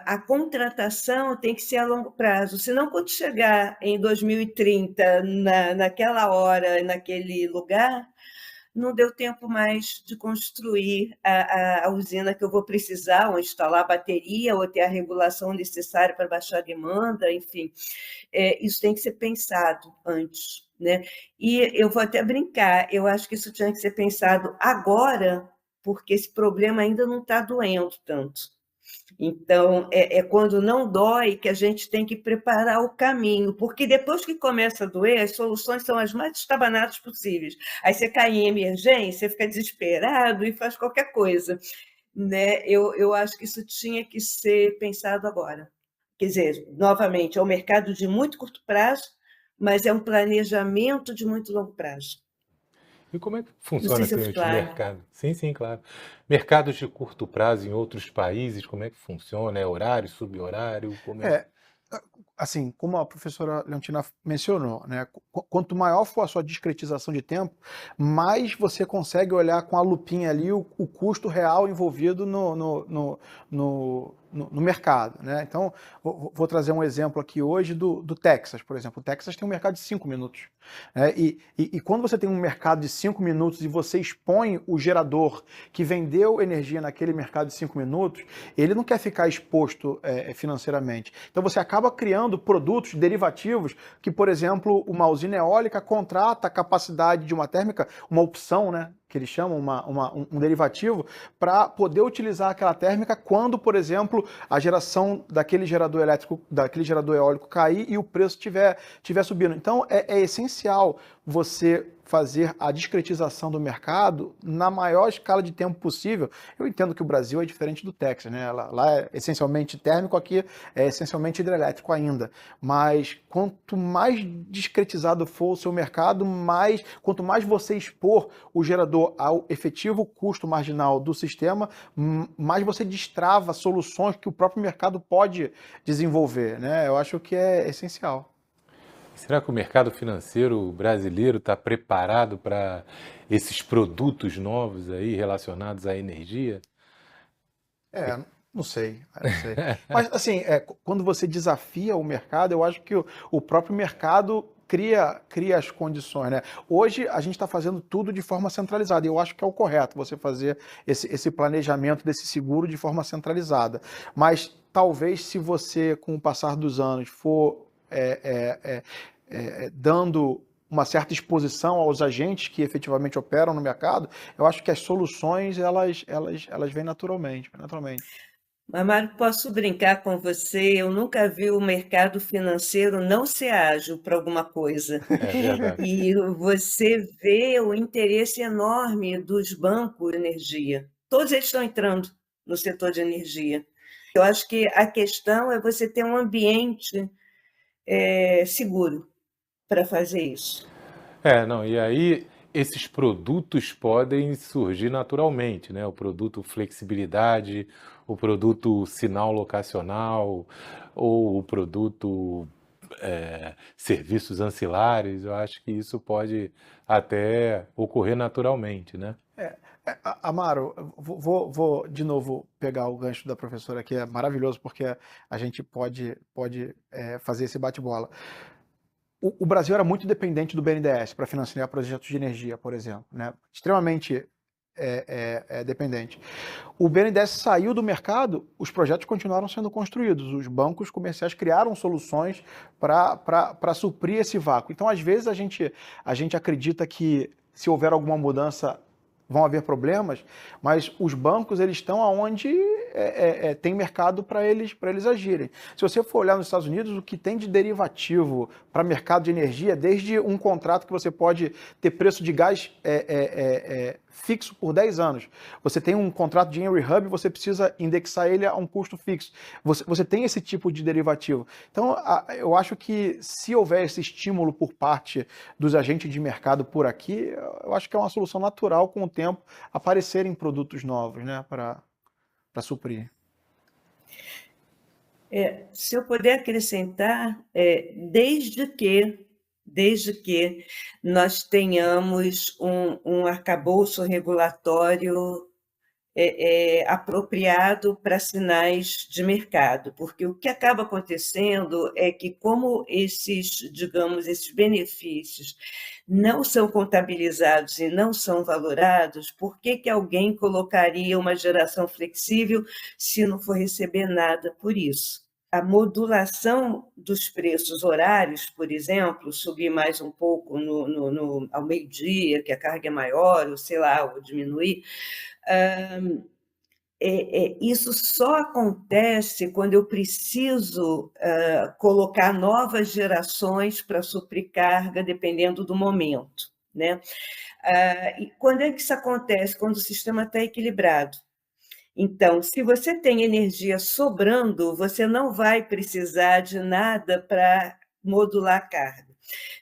a contratação tem que ser a longo prazo, senão quando chegar em 2030, naquela hora, naquele lugar, não deu tempo mais de construir a usina que eu vou precisar, ou instalar a bateria, ou ter a regulação necessária para baixar a demanda, enfim. Isso tem que ser pensado antes, né? E eu vou até brincar, eu acho que isso tinha que ser pensado agora, porque esse problema ainda não está doendo tanto. Então, quando não dói que a gente tem que preparar o caminho, porque depois que começa a doer, as soluções são as mais estabanadas possíveis. Aí você cai em emergência, fica desesperado e faz qualquer coisa, né? Eu acho que isso tinha que ser pensado agora. Quer dizer, novamente, é um mercado de muito curto prazo, mas é um planejamento de muito longo prazo. E como é que Não funciona sei se eu fui esse clara. mercado? Sim, claro. Mercados de curto prazo em outros países, como é que funciona? É horário, subhorário? Como é? Assim, como a professora Leontina mencionou, né, quanto maior for a sua discretização de tempo, mais você consegue olhar com a lupinha ali o custo real envolvido no no mercado, né? Então, vou trazer um exemplo aqui hoje do Texas, por exemplo. O Texas tem um mercado de 5 minutos. Né? E quando você tem um mercado de 5 minutos e você expõe o gerador que vendeu energia naquele mercado de 5 minutos, ele não quer ficar exposto financeiramente. Então, você acaba criando produtos derivativos que, por exemplo, uma usina eólica contrata a capacidade de uma térmica, uma opção, né? Que eles chamam um derivativo, para poder utilizar aquela térmica quando, por exemplo, a geração daquele gerador elétrico, daquele gerador eólico cair e o preço tiver subindo. Então, é essencial você fazer a discretização do mercado na maior escala de tempo possível. Eu entendo que o Brasil é diferente do Texas, né? Lá é essencialmente térmico, aqui é essencialmente hidrelétrico ainda. Mas quanto mais discretizado for o seu mercado, quanto mais você expor o gerador ao efetivo custo marginal do sistema, mais você destrava soluções que o próprio mercado pode desenvolver, né? Eu acho que é essencial. Será que o mercado financeiro brasileiro está preparado para esses produtos novos aí relacionados à energia? Não sei. Mas, assim, quando você desafia o mercado, eu acho que o próprio mercado cria as condições, né? Hoje, a gente está fazendo tudo de forma centralizada, e eu acho que é o correto você fazer esse planejamento desse seguro de forma centralizada. Mas, talvez, se você, com o passar dos anos, for dando uma certa exposição aos agentes que efetivamente operam no mercado, eu acho que as soluções, elas vêm naturalmente. Mas, Mário, posso brincar com você? Eu nunca vi o mercado financeiro não ser ágil para alguma coisa. É verdade. E você vê o interesse enorme dos bancos de energia. Todos eles estão entrando no setor de energia. Eu acho que a questão é você ter um ambiente seguro para fazer isso. Não, e aí esses produtos podem surgir naturalmente, né? O produto flexibilidade, o produto sinal locacional, ou o produto serviços ancilares. Eu acho que isso pode até ocorrer naturalmente, né? Amaro, vou de novo pegar o gancho da professora, que é maravilhoso, porque a gente pode fazer esse bate-bola. O Brasil era muito dependente do BNDES para financiar projetos de energia, por exemplo, né? Extremamente dependente. O BNDES saiu do mercado, os projetos continuaram sendo construídos, os bancos comerciais criaram soluções para suprir esse vácuo. Então, às vezes, a gente acredita que se houver alguma mudança, vão haver problemas, mas os bancos, eles estão onde tem mercado para eles agirem. Se você for olhar nos Estados Unidos, o que tem de derivativo para mercado de energia, desde um contrato que você pode ter preço de gás fixo por 10 anos. Você tem um contrato de Henry Hub, você precisa indexar ele a um custo fixo. Você tem esse tipo de derivativo. Então, eu acho que se houver esse estímulo por parte dos agentes de mercado por aqui, eu acho que é uma solução natural, com o tempo, aparecerem produtos novos, né, para suprir. Se eu puder acrescentar, desde que nós tenhamos um arcabouço regulatório apropriado para sinais de mercado, porque o que acaba acontecendo é que, como esses benefícios não são contabilizados e não são valorados, por que alguém colocaria uma geração flexível se não for receber nada por isso? A modulação dos preços horários, por exemplo, subir mais um pouco ao meio-dia, que a carga é maior, ou sei lá, ou diminuir, isso só acontece quando eu preciso colocar novas gerações para suprir carga, dependendo do momento, né? E quando é que isso acontece? Quando o sistema está equilibrado. Então, se você tem energia sobrando, você não vai precisar de nada para modular a carga.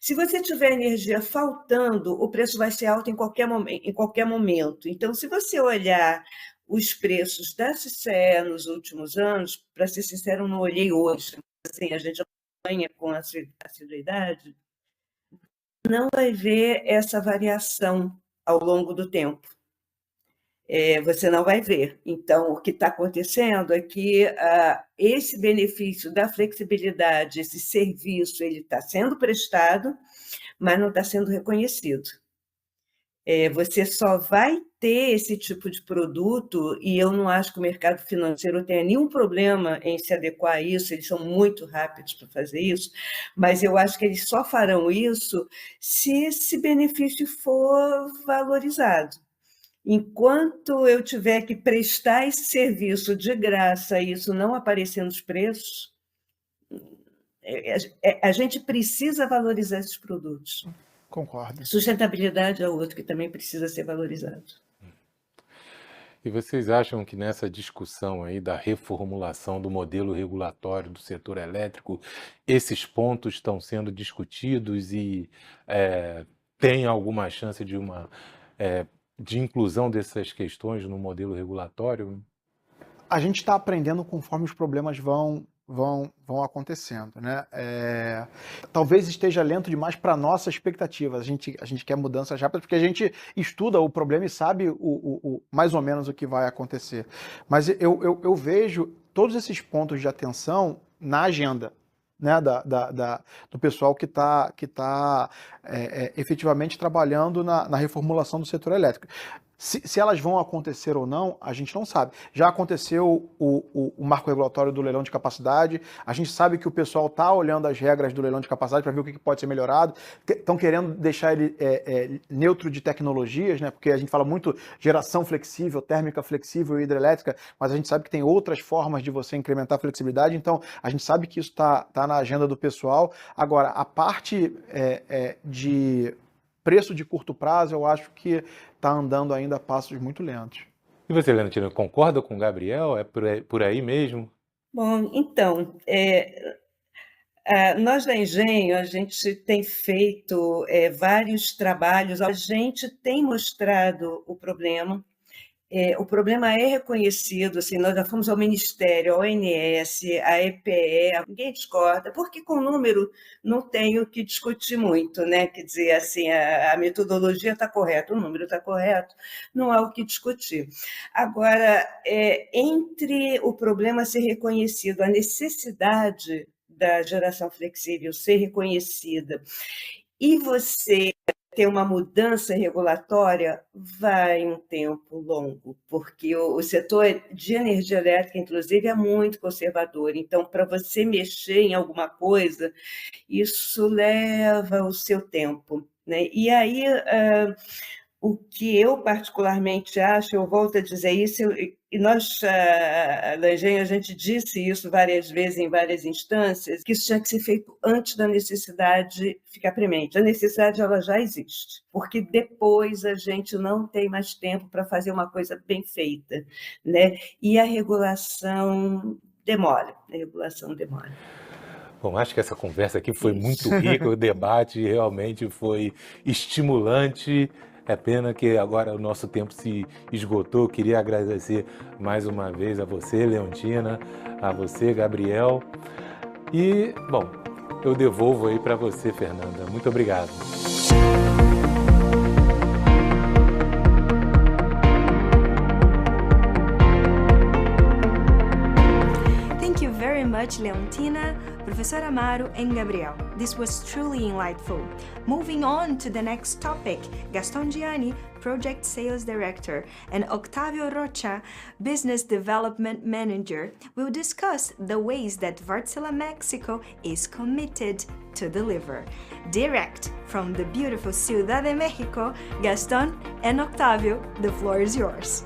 Se você tiver energia faltando, o preço vai ser alto em qualquer momento. Então, se você olhar os preços da CCE nos últimos anos, para ser sincero, não olhei hoje, assim, a gente acompanha com assiduidade, não vai ver essa variação ao longo do tempo. você não vai ver. Então, o que está acontecendo é que esse benefício da flexibilidade, esse serviço, ele está sendo prestado, mas não está sendo reconhecido. Você só vai ter esse tipo de produto, e eu não acho que o mercado financeiro tenha nenhum problema em se adequar a isso, eles são muito rápidos para fazer isso, mas eu acho que eles só farão isso se esse benefício for valorizado. Enquanto eu tiver que prestar esse serviço de graça e isso não aparecer nos preços, a gente precisa valorizar esses produtos. Concordo. Sustentabilidade é outro que também precisa ser valorizado. E vocês acham que nessa discussão aí da reformulação do modelo regulatório do setor elétrico, esses pontos estão sendo discutidos e tem alguma chance de inclusão dessas questões no modelo regulatório? A gente está aprendendo conforme os problemas vão acontecendo, né? Talvez esteja lento demais para nossa expectativa. A gente quer mudanças rápidas porque a gente estuda o problema e sabe mais ou menos o que vai acontecer. Mas eu vejo todos esses pontos de atenção na agenda, né, do pessoal que tá efetivamente trabalhando na reformulação do setor elétrico. Se elas vão acontecer ou não, a gente não sabe. Já aconteceu o marco regulatório do leilão de capacidade, a gente sabe que o pessoal está olhando as regras do leilão de capacidade para ver o que pode ser melhorado, estão querendo deixar ele neutro de tecnologias, né? Porque a gente fala muito geração flexível, térmica flexível e hidrelétrica, mas a gente sabe que tem outras formas de você incrementar a flexibilidade, então a gente sabe que isso está na agenda do pessoal. Agora, a parte de preço de curto prazo, eu acho que está andando ainda a passos muito lentos. E você, Leontina, concorda com o Gabriel? É por aí mesmo? Bom, então, nós da Engenho, a gente tem feito vários trabalhos, a gente tem mostrado o problema é reconhecido, assim, nós já fomos ao Ministério, ao ONS, à EPE, ninguém discorda, porque com o número não tem o que discutir muito, né? Quer dizer, assim, a metodologia está correta, o número está correto, não há o que discutir. Agora, entre o problema ser reconhecido, a necessidade da geração flexível ser reconhecida e você ter uma mudança regulatória, vai um tempo longo, porque o setor de energia elétrica, inclusive, é muito conservador. Então, para você mexer em alguma coisa, isso leva o seu tempo, né? E aí, o que eu particularmente acho, eu volto a dizer isso, e nós, da Engenho, a gente disse isso várias vezes em várias instâncias, que isso tinha que ser feito antes da necessidade ficar premente. A necessidade, ela já existe, porque depois a gente não tem mais tempo para fazer uma coisa bem feita, né? E a regulação demora. Bom, acho que essa conversa aqui foi muito rica, o debate realmente foi estimulante. É pena que agora o nosso tempo se esgotou. Queria agradecer mais uma vez a você, Leontina, a você, Gabriel. E, bom, eu devolvo aí para você, Fernanda. Muito obrigado. Thank you very much, Leontina, Professor Amaro, and Gabriel. This was truly enlightful. Moving on to the next topic, Gaston Gianni, Project Sales Director, and Octavio Rocha, Business Development Manager, will discuss the ways that Wärtsilä Mexico is committed to deliver. Direct from the beautiful Ciudad de Mexico, Gaston and Octavio, the floor is yours.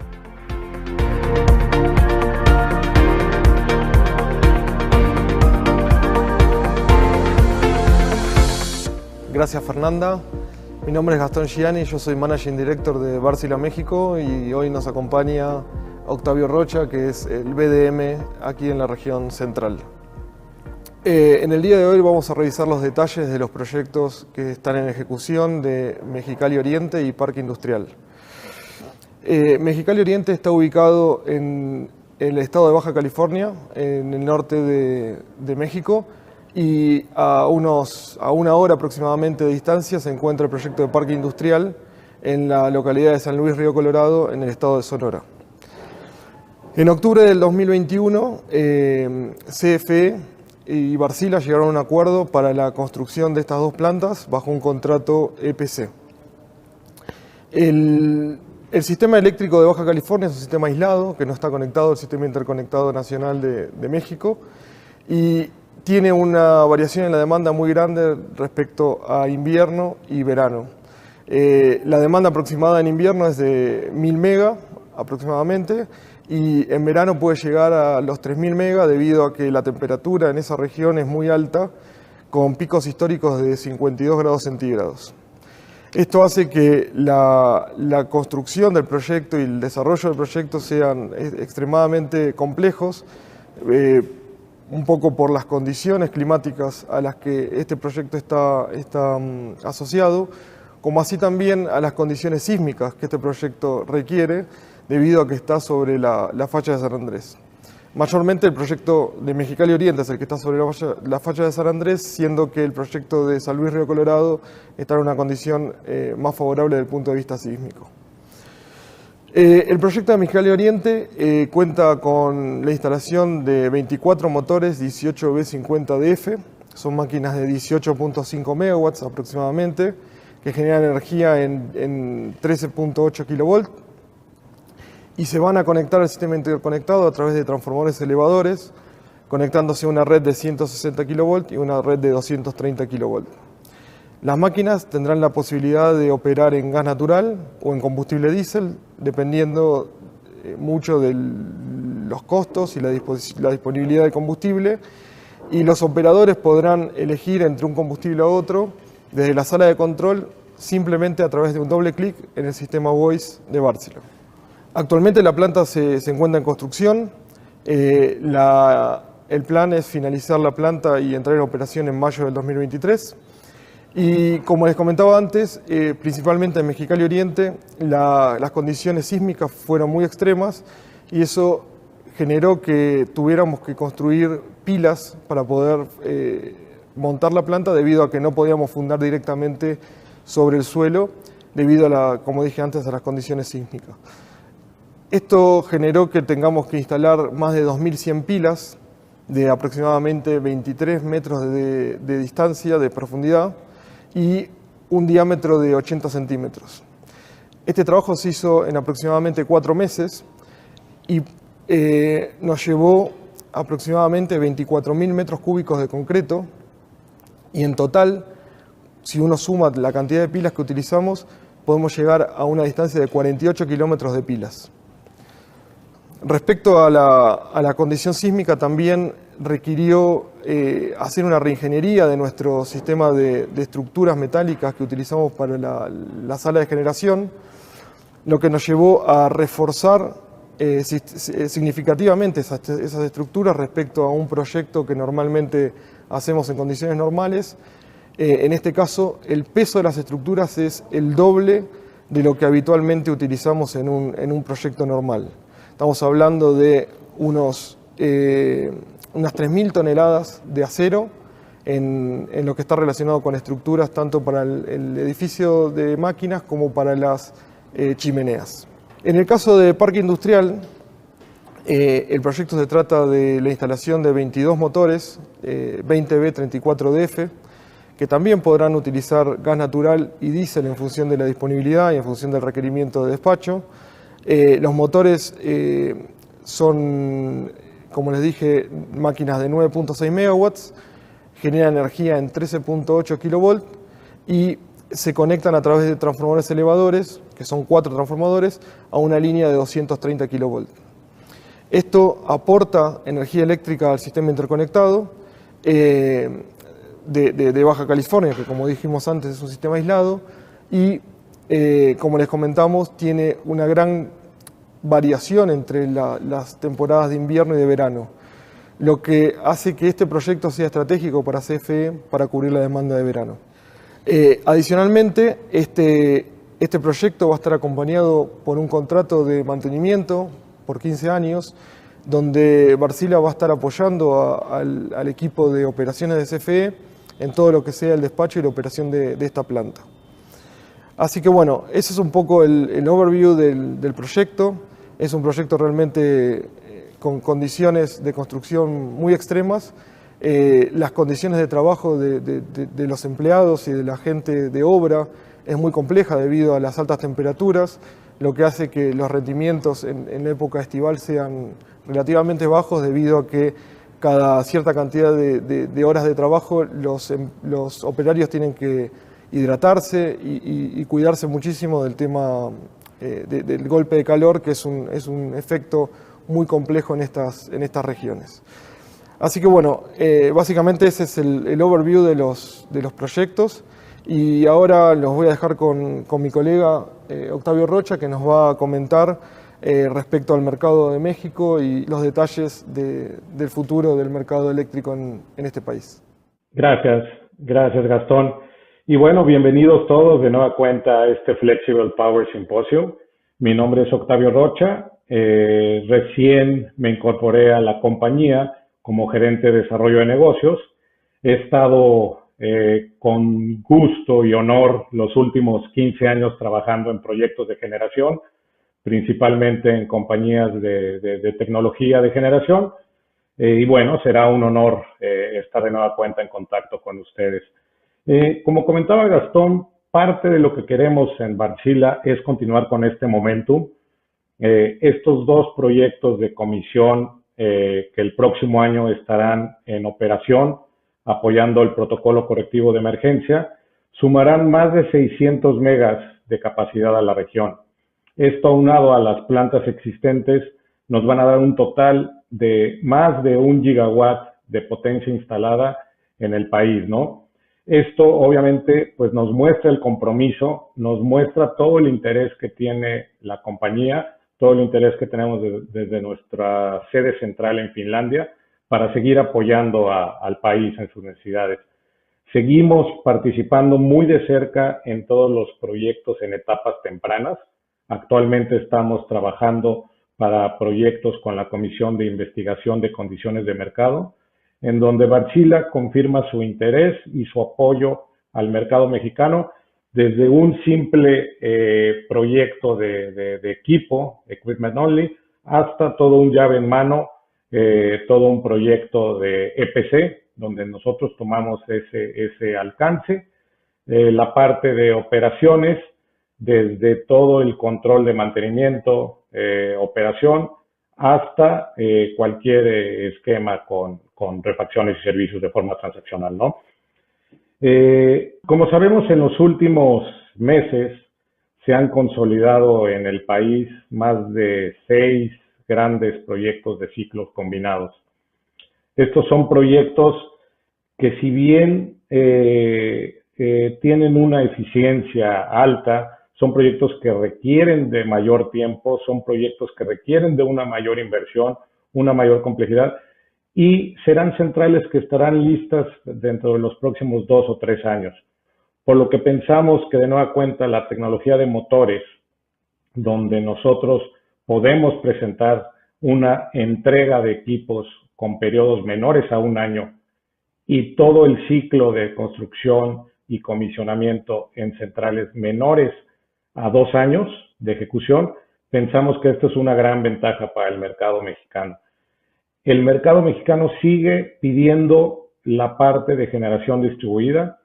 Gracias, Fernanda. Mi nombre es Gastón Gianni, yo soy Managing Director de Wärtsilä México y hoy nos acompaña Octavio Rocha, que es el BDM aquí en la región central. En el día de hoy vamos a revisar los detalles de los proyectos que están en ejecución de Mexicali Oriente y Parque Industrial. Mexicali Oriente está ubicado en el estado de Baja California, en el norte de México, y a una hora aproximadamente de distancia se encuentra el proyecto de Parque Industrial, en la localidad de San Luis, Río Colorado, en el estado de Sonora. En octubre del 2021, CFE y Wärtsilä llegaron a un acuerdo para la construcción de estas dos plantas bajo un contrato EPC. El sistema eléctrico de Baja California es un sistema aislado que no está conectado al sistema interconectado nacional de México y tiene una variación en la demanda muy grande respecto a invierno y verano. La demanda aproximada en invierno es de 1000 mega aproximadamente y en verano puede llegar a los 3000 mega debido a que la temperatura en esa región es muy alta con picos históricos de 52 grados centígrados. Esto hace que la construcción del proyecto y el desarrollo del proyecto sean extremadamente complejos, un poco por las condiciones climáticas a las que este proyecto está asociado, como así también a las condiciones sísmicas que este proyecto requiere, debido a que está sobre la falla de San Andrés. Mayormente el proyecto de Mexicali Oriente es el que está sobre la falla de San Andrés, siendo que el proyecto de San Luis Río Colorado está en una condición más favorable desde el punto de vista sísmico. El proyecto de Mexicali Oriente cuenta con la instalación de 24 motores 18V50DF, son máquinas de 18.5 megawatts aproximadamente, que generan energía en 13.8 kilovolts y se van a conectar al sistema interconectado a través de transformadores elevadores, conectándose a una red de 160 kV y una red de 230 kV. Las máquinas tendrán la posibilidad de operar en gas natural o en combustible diésel, dependiendo mucho de los costos y la disponibilidad de combustible, y los operadores podrán elegir entre un combustible a otro desde la sala de control simplemente a través de un doble clic en el sistema Voice de Wärtsilä. Actualmente la planta se encuentra en construcción. El plan es finalizar la planta y entrar en operación en mayo del 2023. Y como les comentaba antes, principalmente en Mexicali Oriente, las condiciones sísmicas fueron muy extremas y eso generó que tuviéramos que construir pilas para poder montar la planta debido a que no podíamos fundar directamente sobre el suelo debido a, como dije antes, a las condiciones sísmicas. Esto generó que tengamos que instalar más de 2100 pilas de aproximadamente 23 metros de distancia, de profundidad, y un diámetro de 80 centímetros. Este trabajo se hizo en aproximadamente 4 meses y nos llevó aproximadamente 24.000 metros cúbicos de concreto y en total, si uno suma la cantidad de pilas que utilizamos, podemos llegar a una distancia de 48 kilómetros de pilas. Respecto a la condición sísmica, también requirió hacer una reingeniería de nuestro sistema de estructuras metálicas que utilizamos para la sala de generación, lo que nos llevó a reforzar significativamente esas estructuras respecto a un proyecto que normalmente hacemos en condiciones normales. En este caso, el peso de las estructuras es el doble de lo que habitualmente utilizamos en un proyecto normal. Estamos hablando de unas 3.000 toneladas de acero en lo que está relacionado con estructuras tanto para el edificio de máquinas como para las chimeneas. En el caso de parque industrial, el proyecto se trata de la instalación de 22 motores 20V34DF que también podrán utilizar gas natural y diésel en función de la disponibilidad y en función del requerimiento de despacho. Los motores son, como les dije, máquinas de 9.6 megawatts, generan energía en 13.8 kilovolts y se conectan a través de transformadores elevadores, que son 4 transformadores, a una línea de 230 kilovolts. Esto aporta energía eléctrica al sistema interconectado de Baja California, que como dijimos antes es un sistema aislado, y como les comentamos, tiene una gran variación entre las temporadas de invierno y de verano, lo que hace que este proyecto sea estratégico para CFE para cubrir la demanda de verano. Adicionalmente, este proyecto va a estar acompañado por un contrato de mantenimiento por 15 años, donde Wärtsilä va a estar apoyando al equipo de operaciones de CFE en todo lo que sea el despacho y la operación de esta planta. Así que bueno, ese es un poco el overview del proyecto. Es un proyecto realmente con condiciones de construcción muy extremas. Las condiciones de trabajo de los empleados y de la gente de obra es muy compleja debido a las altas temperaturas, lo que hace que los rendimientos en la época estival sean relativamente bajos debido a que cada cierta cantidad de horas de trabajo los operarios tienen que hidratarse y cuidarse muchísimo del tema del golpe de calor, que es un efecto muy complejo en estas regiones. Así que bueno, básicamente ese es el overview de los proyectos, y ahora los voy a dejar con mi colega Octavio Rocha, que nos va a comentar respecto al mercado de México y los detalles del futuro del mercado eléctrico en este país. Gracias Gastón. Y bueno, bienvenidos todos de nueva cuenta a este Flexible Power Symposium. Mi nombre es Octavio Rocha, recién me incorporé a la compañía como gerente de desarrollo de negocios. He estado con gusto y honor los últimos 15 años trabajando en proyectos de generación, principalmente en compañías de tecnología de generación. Y bueno, será un honor estar de nueva cuenta en contacto con ustedes. Como comentaba Gastón, parte de lo que queremos en Wärtsilä es continuar con este momentum. Estos dos proyectos de comisión que el próximo año estarán en operación, apoyando el protocolo correctivo de emergencia, sumarán más de 600 megas de capacidad a la región. Esto, aunado a las plantas existentes, nos van a dar un total de más de 1 gigawatt de potencia instalada en el país, ¿no? Esto obviamente pues nos muestra el compromiso, nos muestra todo el interés que tiene la compañía, todo el interés que tenemos desde nuestra sede central en Finlandia para seguir apoyando al país en sus necesidades. Seguimos participando muy de cerca en todos los proyectos en etapas tempranas. Actualmente estamos trabajando para proyectos con la Comisión de Investigación de Condiciones de Mercado, en donde Wärtsilä confirma su interés y su apoyo al mercado mexicano desde un simple proyecto de equipo, equipment only, hasta todo un llave en mano, todo un proyecto de EPC, donde nosotros tomamos ese alcance, la parte de operaciones, desde todo el control de mantenimiento, operación, hasta cualquier esquema con refacciones y servicios de forma transaccional, ¿no? Como sabemos, en los últimos meses se han consolidado en el país más de 6 grandes proyectos de ciclos combinados. Estos son proyectos que, si bien tienen una eficiencia alta, son proyectos que requieren de mayor tiempo, son proyectos que requieren de una mayor inversión, una mayor complejidad, y serán centrales que estarán listas dentro de los próximos 2 o 3 años. Por lo que pensamos que de nueva cuenta la tecnología de motores, donde nosotros podemos presentar una entrega de equipos con periodos menores a 1 año y todo el ciclo de construcción y comisionamiento en centrales menores a 2 años de ejecución, pensamos que esto es una gran ventaja para el mercado mexicano. El mercado mexicano sigue pidiendo la parte de generación distribuida,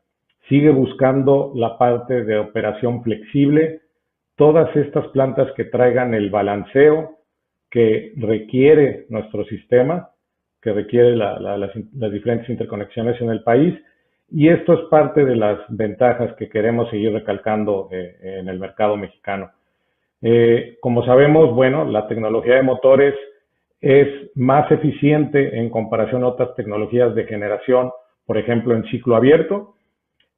sigue buscando la parte de operación flexible, todas estas plantas que traigan el balanceo que requiere nuestro sistema, que requiere las diferentes interconexiones en el país, y esto es parte de las ventajas que queremos seguir recalcando en el mercado mexicano. Como sabemos, bueno, la tecnología de motores es más eficiente en comparación a otras tecnologías de generación, por ejemplo, en ciclo abierto.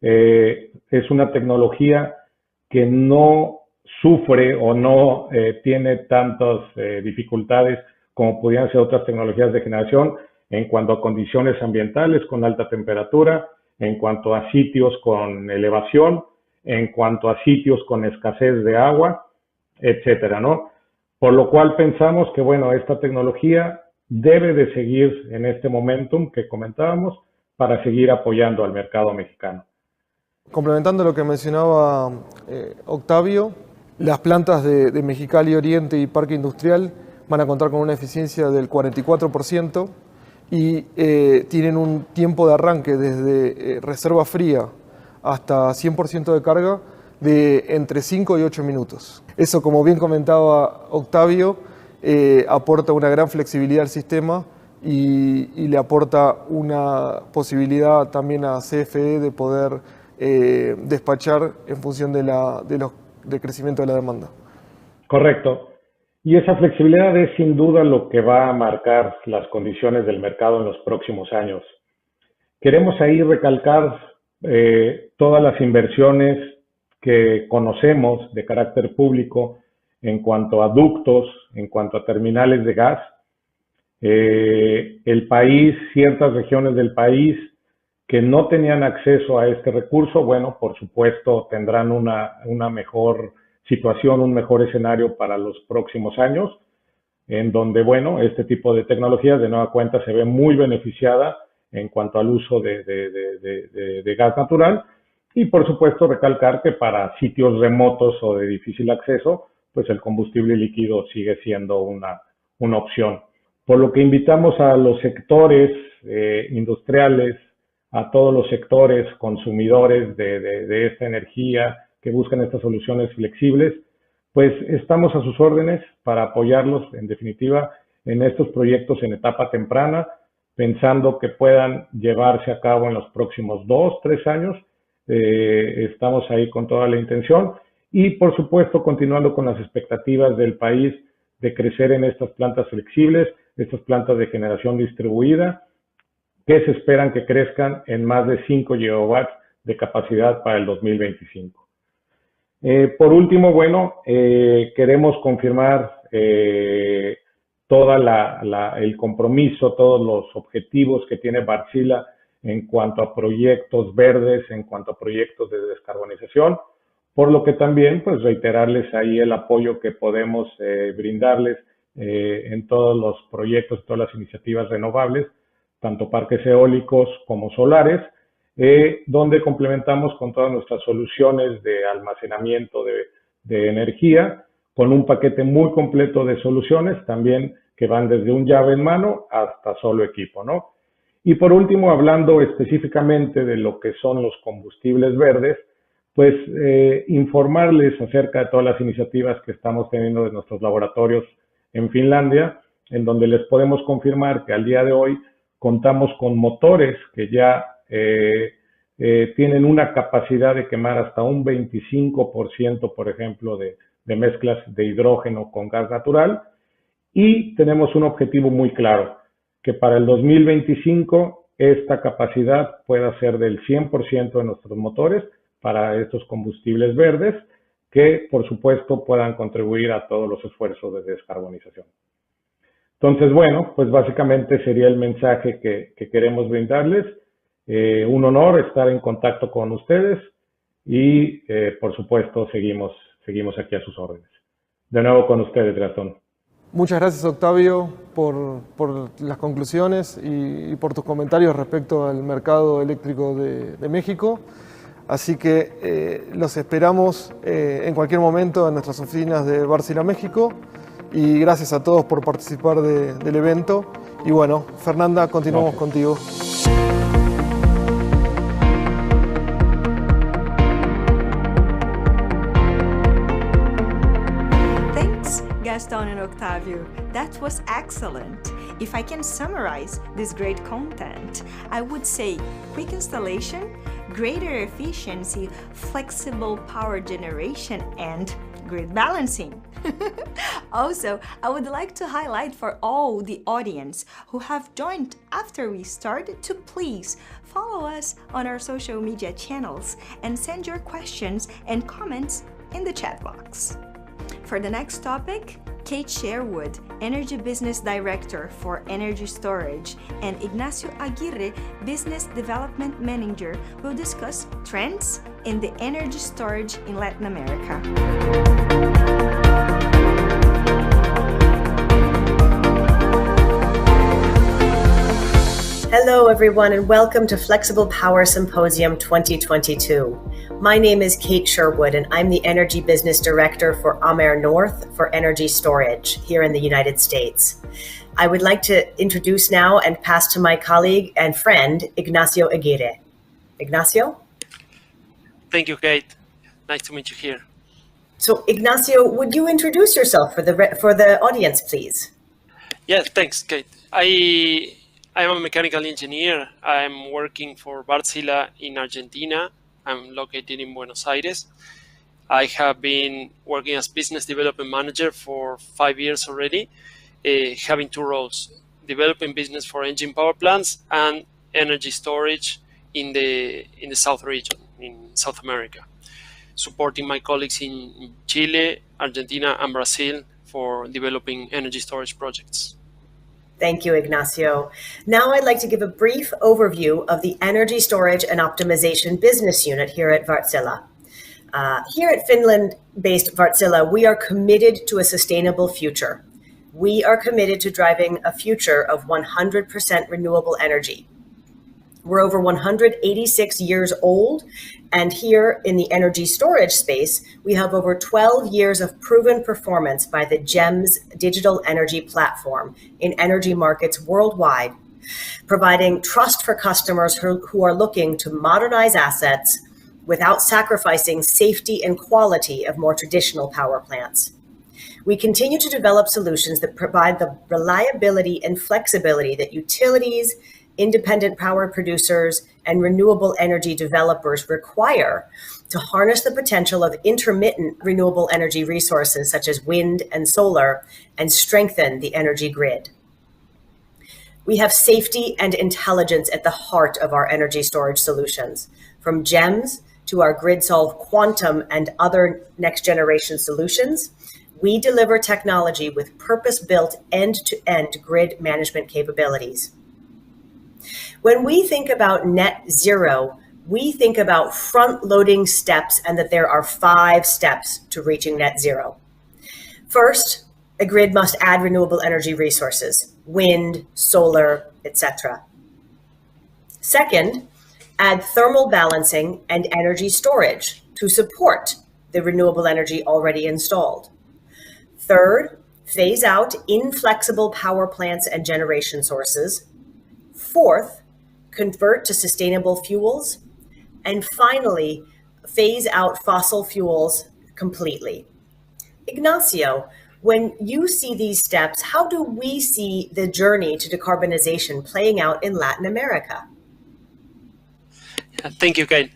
Es una tecnología que no sufre o no tiene tantas dificultades como pudieran ser otras tecnologías de generación en cuanto a condiciones ambientales con alta temperatura, en cuanto a sitios con elevación, en cuanto a sitios con escasez de agua, etcétera, ¿no? Por lo cual pensamos que, bueno, esta tecnología debe de seguir en este momentum que comentábamos para seguir apoyando al mercado mexicano. Complementando lo que mencionaba Octavio, las plantas de Mexicali Oriente y Parque Industrial van a contar con una eficiencia del 44% y tienen un tiempo de arranque desde reserva fría hasta 100% de carga de entre 5 y 8 minutos. Eso, como bien comentaba Octavio, aporta una gran flexibilidad al sistema y le aporta una posibilidad también a CFE de poder despachar en función del crecimiento de la demanda. Correcto. Y esa flexibilidad es sin duda lo que va a marcar las condiciones del mercado en los próximos años. Queremos ahí recalcar todas las inversiones que conocemos de carácter público en cuanto a ductos, en cuanto a terminales de gas. El país, ciertas regiones del país que no tenían acceso a este recurso, bueno, por supuesto tendrán una mejor situación, un mejor escenario para los próximos años, en donde, bueno, este tipo de tecnologías de nueva cuenta se ve muy beneficiada en cuanto al uso de gas natural. Y por supuesto recalcar que para sitios remotos o de difícil acceso, pues el combustible líquido sigue siendo una opción. Por lo que invitamos a los sectores industriales, a todos los sectores consumidores de esta energía que buscan estas soluciones flexibles, pues estamos a sus órdenes para apoyarlos en definitiva en estos proyectos en etapa temprana, pensando que puedan llevarse a cabo en los próximos 2, 3 años. Estamos ahí con toda la intención y por supuesto continuando con las expectativas del país de crecer en estas plantas flexibles, estas plantas de generación distribuida, que se esperan que crezcan en más de 5 gigawatts de capacidad para el 2025. Por último, bueno, queremos confirmar todo el compromiso, todos los objetivos que tiene Wärtsilä en cuanto a proyectos verdes, en cuanto a proyectos de descarbonización, por lo que también pues reiterarles ahí el apoyo que podemos brindarles en todos los proyectos, todas las iniciativas renovables, tanto parques eólicos como solares, donde complementamos con todas nuestras soluciones de almacenamiento de energía, con un paquete muy completo de soluciones, también que van desde un llave en mano hasta solo equipo, ¿no? Y por último, hablando específicamente de lo que son los combustibles verdes, pues informarles acerca de todas las iniciativas que estamos teniendo de nuestros laboratorios en Finlandia, en donde les podemos confirmar que al día de hoy contamos con motores que ya tienen una capacidad de quemar hasta un 25%, por ejemplo, de mezclas de hidrógeno con gas natural, y tenemos un objetivo muy claro, que para el 2025 esta capacidad pueda ser del 100% de nuestros motores para estos combustibles verdes, que por supuesto puedan contribuir a todos los esfuerzos de descarbonización. Entonces, bueno, pues básicamente sería el mensaje que queremos brindarles. Un honor estar en contacto con ustedes y, por supuesto, seguimos aquí a sus órdenes. De nuevo con ustedes, Gastón. Muchas gracias, Octavio, por las conclusiones y por tus comentarios respecto al mercado eléctrico de México. Así que los esperamos en cualquier momento en nuestras oficinas de Wärtsilä México. Y gracias a todos por participar del evento. Y bueno, Fernanda, continuamos contigo. Thanks, Gaston and Octavio. That was excellent. If I can summarize this great content, I would say quick installation, greater efficiency, flexible power generation, and grid balancing. Also, I would like to highlight for all the audience who have joined after we started to please follow us on our social media channels and send your questions and comments in the chat box. For the next topic, Kate Sherwood, Energy Business Director for Energy Storage, and Ignacio Aguirre, Business Development Manager, will discuss trends in the energy storage in Latin America. Hello, everyone, and welcome to Flexible Power Symposium 2022. My name is Kate Sherwood, and I'm the Energy Business Director for Amer North for Energy Storage here in the United States. I would like to introduce now and pass to my colleague and friend, Ignacio Aguirre. Ignacio? Thank you, Kate. Nice to meet you here. So, Ignacio, would you introduce yourself for the audience, please? Yes, thanks, Kate. I'm a mechanical engineer. I'm working for Wärtsilä in Argentina. I'm located in Buenos Aires. I have been working as business development manager for 5 years already, having two roles: developing business for engine power plants and energy storage in the South region, in South America, supporting my colleagues in Chile, Argentina, and Brazil for developing energy storage projects. Thank you, Ignacio. Now I'd like to give a brief overview of the Energy Storage and Optimization Business Unit here at Wärtsilä. Here at Finland-based Wärtsilä, we are committed to a sustainable future. We are committed to driving a future of 100% renewable energy. We're over 186 years old, and here in the energy storage space, we have over 12 years of proven performance by the GEMS digital energy platform in energy markets worldwide, providing trust for customers who are looking to modernize assets without sacrificing safety and quality of more traditional power plants. We continue to develop solutions that provide the reliability and flexibility that utilities, independent power producers, and renewable energy developers require to harness the potential of intermittent renewable energy resources such as wind and solar and strengthen the energy grid. We have safety and intelligence at the heart of our energy storage solutions, from GEMS to our GridSolve Quantum and other next-generation solutions. We deliver technology with purpose-built end-to-end grid management capabilities. When we think about net zero, we think about front-loading steps and that there are 5 steps to reaching net zero. First, a grid must add renewable energy resources, wind, solar, etc. Second, add thermal balancing and energy storage to support the renewable energy already installed. Third, phase out inflexible power plants and generation sources. Fourth, convert to sustainable fuels. And finally, phase out fossil fuels completely. Ignacio, when you see these steps, how do we see the journey to decarbonization playing out in Latin America? Thank you, Kate.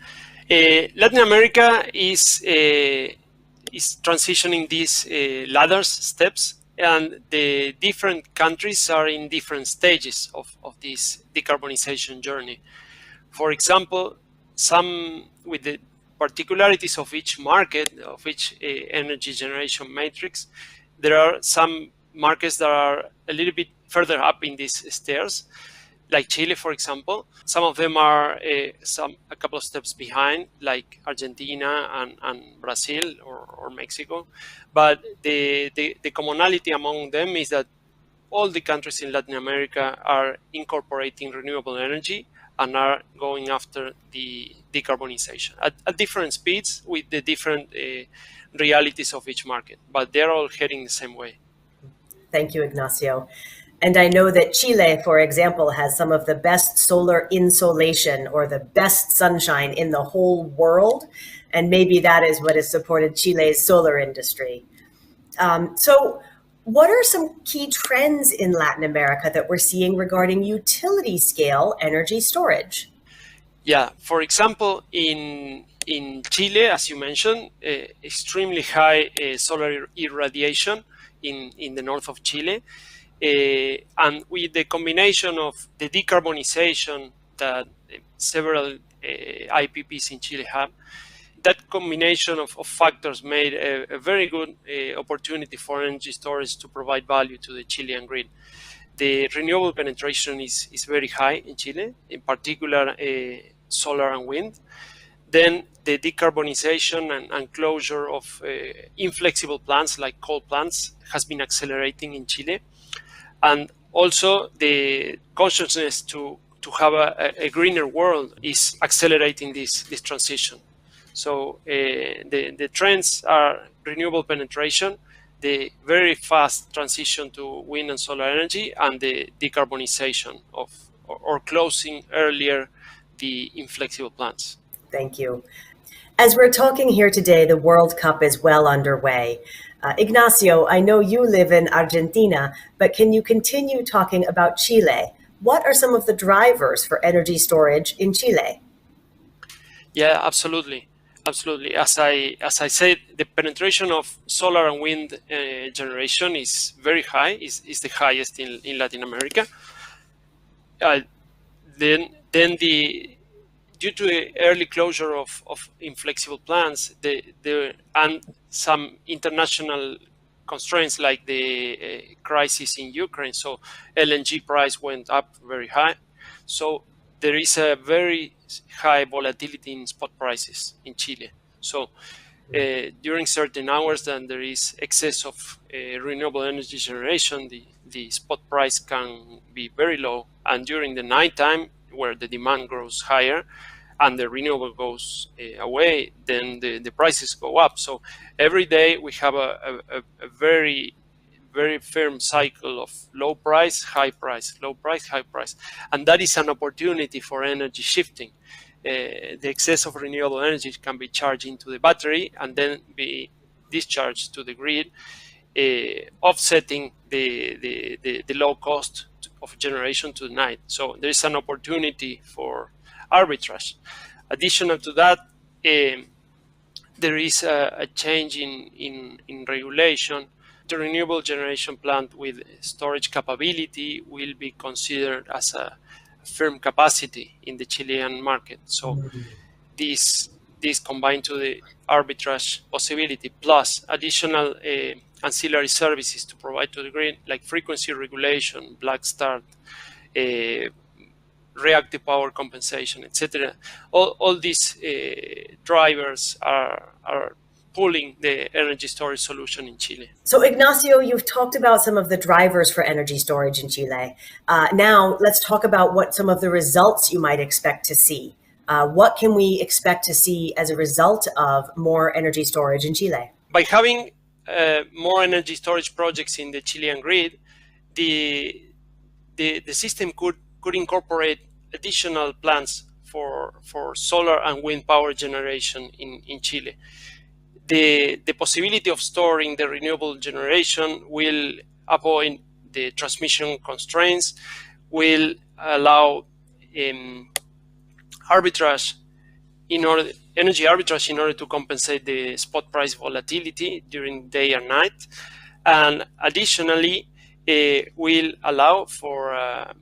Latin America is transitioning these ladder steps, and the different countries are in different stages of this decarbonization journey. For example, some with the particularities of each market, of each energy generation matrix, there are some markets that are a little bit further up in these stairs, like Chile, for example. Some of them are a couple of steps behind, like Argentina and Brazil or Mexico. But the commonality among them is that all the countries in Latin America are incorporating renewable energy and are going after the decarbonization at different speeds with the different realities of each market. But they're all heading the same way. Thank you, Ignacio. And I know that Chile, for example, has some of the best solar insolation or the best sunshine in the whole world. And maybe that is what has supported Chile's solar industry. So what are some key trends in Latin America that we're seeing regarding utility scale energy storage? Yeah, for example, in Chile, as you mentioned, extremely high solar irradiation in the north of Chile. And with the combination of the decarbonization that several IPPs in Chile have, that combination of factors made a very good opportunity for energy storage to provide value to the Chilean grid. The renewable penetration is very high in Chile, in particular solar and wind. Then the decarbonization and closure of inflexible plants like coal plants has been accelerating in Chile. And also the consciousness to have a greener world is accelerating this transition. So the trends are renewable penetration, the very fast transition to wind and solar energy, and the decarbonization of or closing earlier the inflexible plants. Thank you. As we're talking here today, the World Cup is well underway. Ignacio, I know you live in Argentina, but can you continue talking about Chile? What are some of the drivers for energy storage in Chile? Yeah, absolutely. Absolutely. As I said, the penetration of solar and wind generation is very high, is the highest in Latin America. Then due to the early closure of inflexible plants, and some international constraints like the crisis in Ukraine, so LNG price went up very high. So there is a very high volatility in spot prices in Chile. So during certain hours, then there is excess of renewable energy generation. The spot price can be very low, and during the nighttime, where the demand grows higher and the renewable goes away, then the prices go up. So every day we have a very firm cycle of low price, high price, low price, high price, and that is an opportunity for energy shifting. The excess of renewable energy can be charged into the battery and then be discharged to the grid, offsetting the low cost of generation to the night. So there is an opportunity for arbitrage. Additional to that, there is a change in regulation. The renewable generation plant with storage capability will be considered as a firm capacity in the Chilean market. So this combined to the arbitrage possibility plus additional ancillary services to provide to the grid, like frequency regulation, black start, reactive power compensation, etc. All these drivers are pulling the energy storage solution in Chile. So Ignacio, you've talked about some of the drivers for energy storage in Chile. Now let's talk about what some of the results you might expect to see. What can we expect to see as a result of more energy storage in Chile? By having more energy storage projects in the Chilean grid, the system could incorporate additional plants for solar and wind power generation in Chile. The possibility of storing the renewable generation will avoid the transmission constraints, will allow arbitrage energy arbitrage in order to compensate the spot price volatility during day and night, and additionally will allow for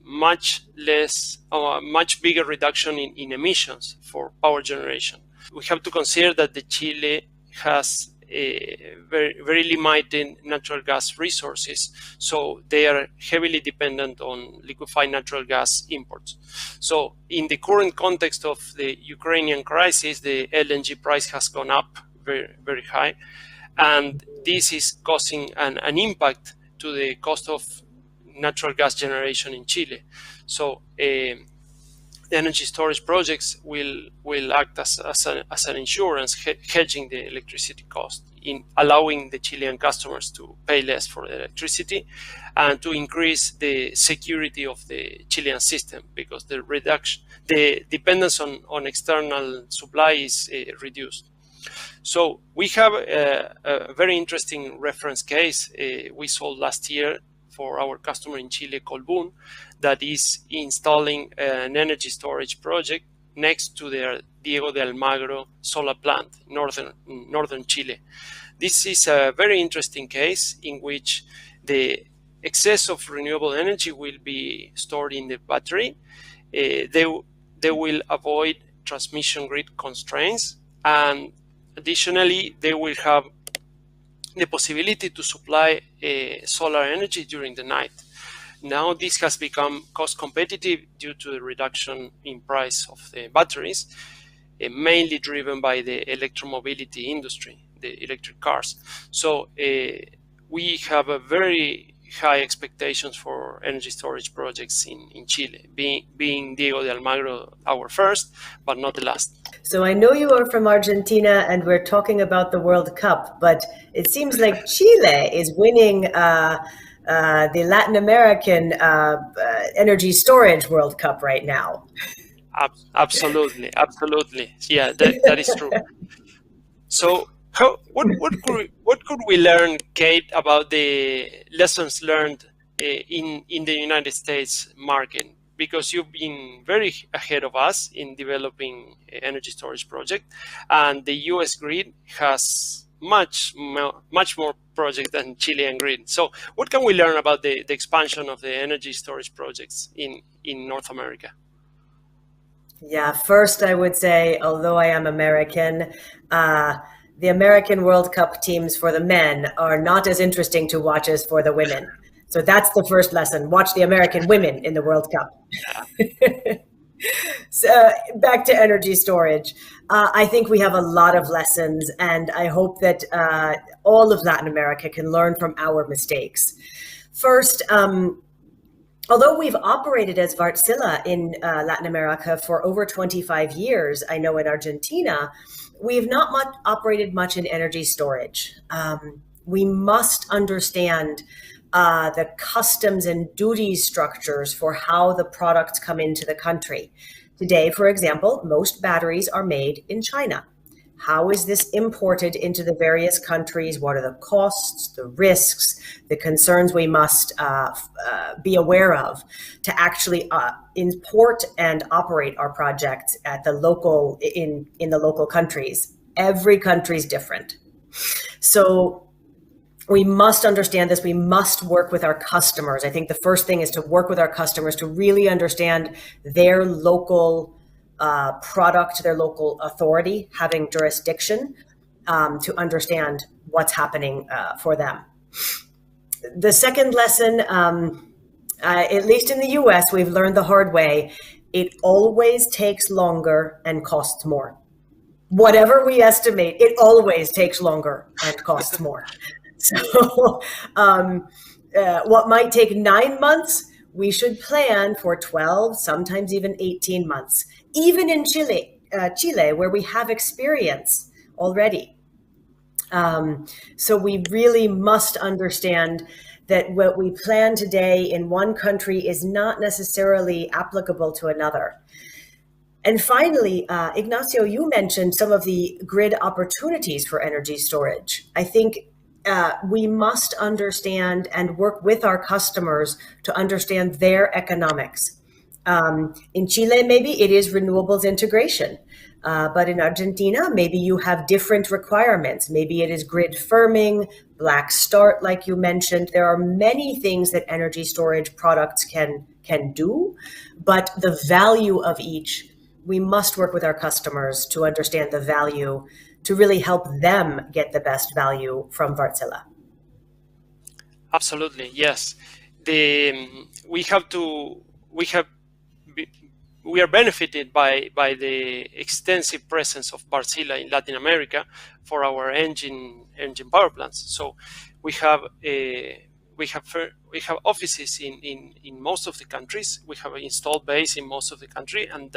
much bigger reduction in emissions for power generation. We have to consider that the Chile has very limited natural gas resources, so they are heavily dependent on liquefied natural gas imports. So in the current context of the Ukrainian crisis, the LNG price has gone up very high, and this is causing an impact to the cost of natural gas generation in Chile. So the energy storage projects will act as an insurance, hedging the electricity cost, in allowing the Chilean customers to pay less for the electricity and to increase the security of the Chilean system, because the dependence on external supply is reduced. So we have a very interesting reference case we sold last year for our customer in Chile, Colbún, that is installing an energy storage project next to their Diego de Almagro solar plant in northern Chile. This is a very interesting case in which the excess of renewable energy will be stored in the battery. They will avoid transmission grid constraints, and additionally, they will have the possibility to supply solar energy during the night. Now this has become cost competitive due to the reduction in price of the batteries, mainly driven by the electromobility industry, the electric cars. So we have a very high expectations for energy storage projects in Chile, being Diego de Almagro our first, but not the last. So I know you are from Argentina and we're talking about the World Cup, but it seems like Chile is winning the Latin American energy storage World Cup right now. Absolutely. Yeah, that is true. So what could we learn, Kate, about the lessons learned in the United States market? Because you've been very ahead of us in developing energy storage project, and the U.S. grid has much more projects than Chilean grid. So what can we learn about the expansion of the energy storage projects in North America? Yeah, first I would say, although I am American, the American World Cup teams for the men are not as interesting to watch as for the women. So that's the first lesson. Watch the American women in the World Cup. So back to energy storage. I think we have a lot of lessons, and I hope that all of Latin America can learn from our mistakes. First, although we've operated as Wärtsilä in Latin America for over 25 years, I know in Argentina, we've not operated much in energy storage. We must understand the customs and duty structures for how the products come into the country. Today, for example, most batteries are made in China. How is this imported into the various countries? What are the costs, the risks, the concerns we must be aware of to actually import and operate our projects at the local in the local countries? Every country is different. So we must understand this. We must work with our customers. I think the first thing is to work with our customers to really understand their local product, their local authority, having jurisdiction to understand what's happening for them. The second lesson, at least in the US, we've learned the hard way. It always takes longer and costs more. Whatever we estimate, it always takes longer and costs more. So what might take 9 months, we should plan for 12, sometimes even 18 months, even in Chile, where we have experience already. So we really must understand that what we plan today in one country is not necessarily applicable to another. And finally, Ignacio, you mentioned some of the grid opportunities for energy storage. I think we must understand and work with our customers to understand their economics. In Chile, maybe it is renewables integration, but in Argentina, maybe you have different requirements. Maybe it is grid firming, black start, like you mentioned. There are many things that energy storage products can do, but the value of each, we must work with our customers to understand the value, to really help them get the best value from Wärtsilä. Absolutely, yes. We are benefited by the extensive presence of Wärtsilä in Latin America for our engine power plants. So we have offices in most of the countries. We have an installed base in most of the country, and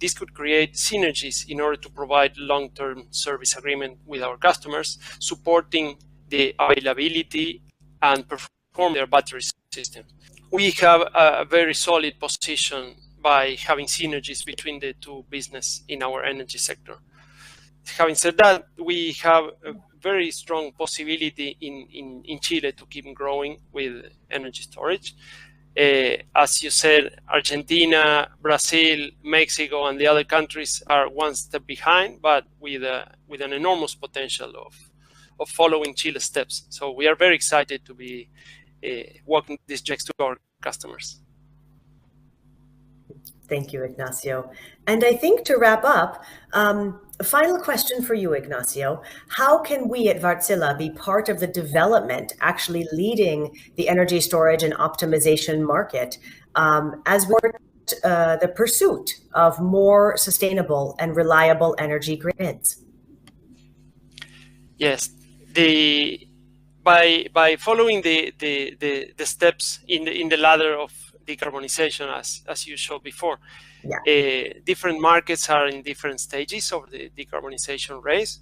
this could create synergies in order to provide long-term service agreement with our customers, supporting the availability and perform their battery system. We have a very solid position by having synergies between the two business in our energy sector. Having said that, we have a very strong possibility in Chile to keep growing with energy storage. As you said, Argentina, Brazil, Mexico, and the other countries are one step behind, but with an enormous potential of following Chile's steps. So we are very excited to be walking these tracks to our customers. Thank you, Ignacio. And I think to wrap up, a final question for you, Ignacio. How can we at Wärtsilä be part of the development, actually leading the energy storage and optimization market as we're the pursuit of more sustainable and reliable energy grids? Yes, by following the steps in the ladder of decarbonization, as you showed before. Yeah. Different markets are in different stages of the decarbonization race.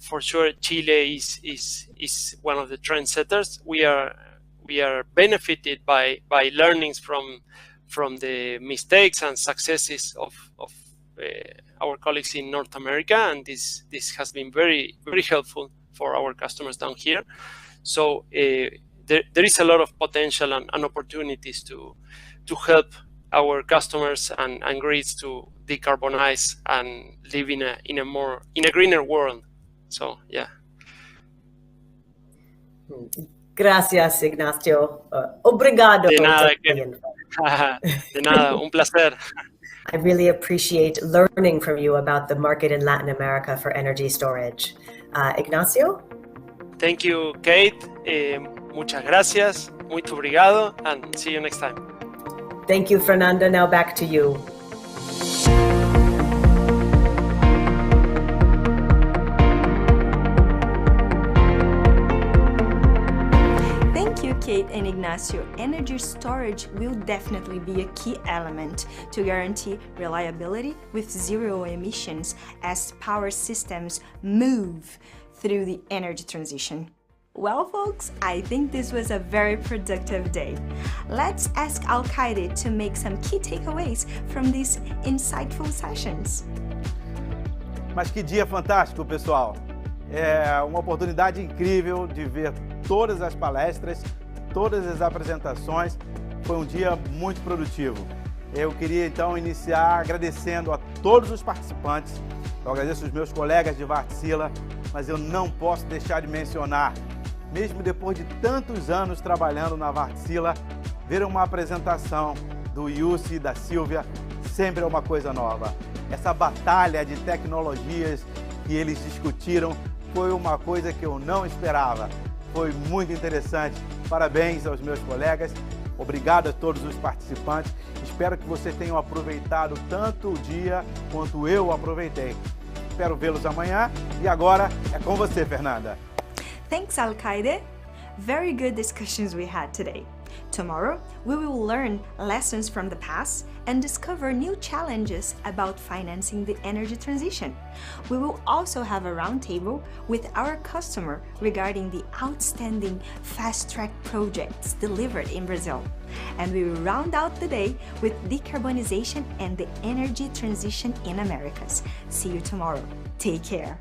For sure, Chile is one of the trendsetters. We are benefited by learnings from the mistakes and successes of our colleagues in North America, and this has been very, very helpful for our customers down here. So there is a lot of potential and opportunities to help our customers and grids to decarbonize and live in a greener world. So yeah. Gracias, Ignacio. Obrigado. De nada, de nada, un placer. I really appreciate learning from you about the market in Latin America for energy storage. Ignacio? Thank you, Kate. Muchas gracias. Muito obrigado, and see you next time. Thank you, Fernanda. Now back to you. Kate and Ignacio, energy storage will definitely be a key element to guarantee reliability with zero emissions as power systems move through the energy transition. Well, folks, I think this was a very productive day. Let's ask Alcaide to make some key takeaways from these insightful sessions. Mas que dia fantástico, pessoal! É uma oportunidade incrível de ver todas as palestras, todas as apresentações. Foi um dia muito produtivo. Eu queria então iniciar agradecendo a todos os participantes. Eu agradeço os meus colegas de Wärtsilä, mas eu não posso deixar de mencionar, mesmo depois de tantos anos trabalhando na Wärtsilä, ver uma apresentação do Jussi e da Silvia sempre é uma coisa nova. Essa batalha de tecnologias que eles discutiram foi uma coisa que eu não esperava. Foi muito interessante. Parabéns aos meus colegas. Obrigado a todos os participantes. Espero que vocês tenham aproveitado tanto o dia quanto eu aproveitei. Espero vê-los amanhã. E agora é com você, Fernanda. Thanks, Alcaide. Very good discussions we had today. Tomorrow, we will learn lessons from the past and discover new challenges about financing the energy transition. We will also have a roundtable with our customer regarding the outstanding fast-track projects delivered in Brazil. And we will round out the day with decarbonization and the energy transition in Americas. See you tomorrow. Take care.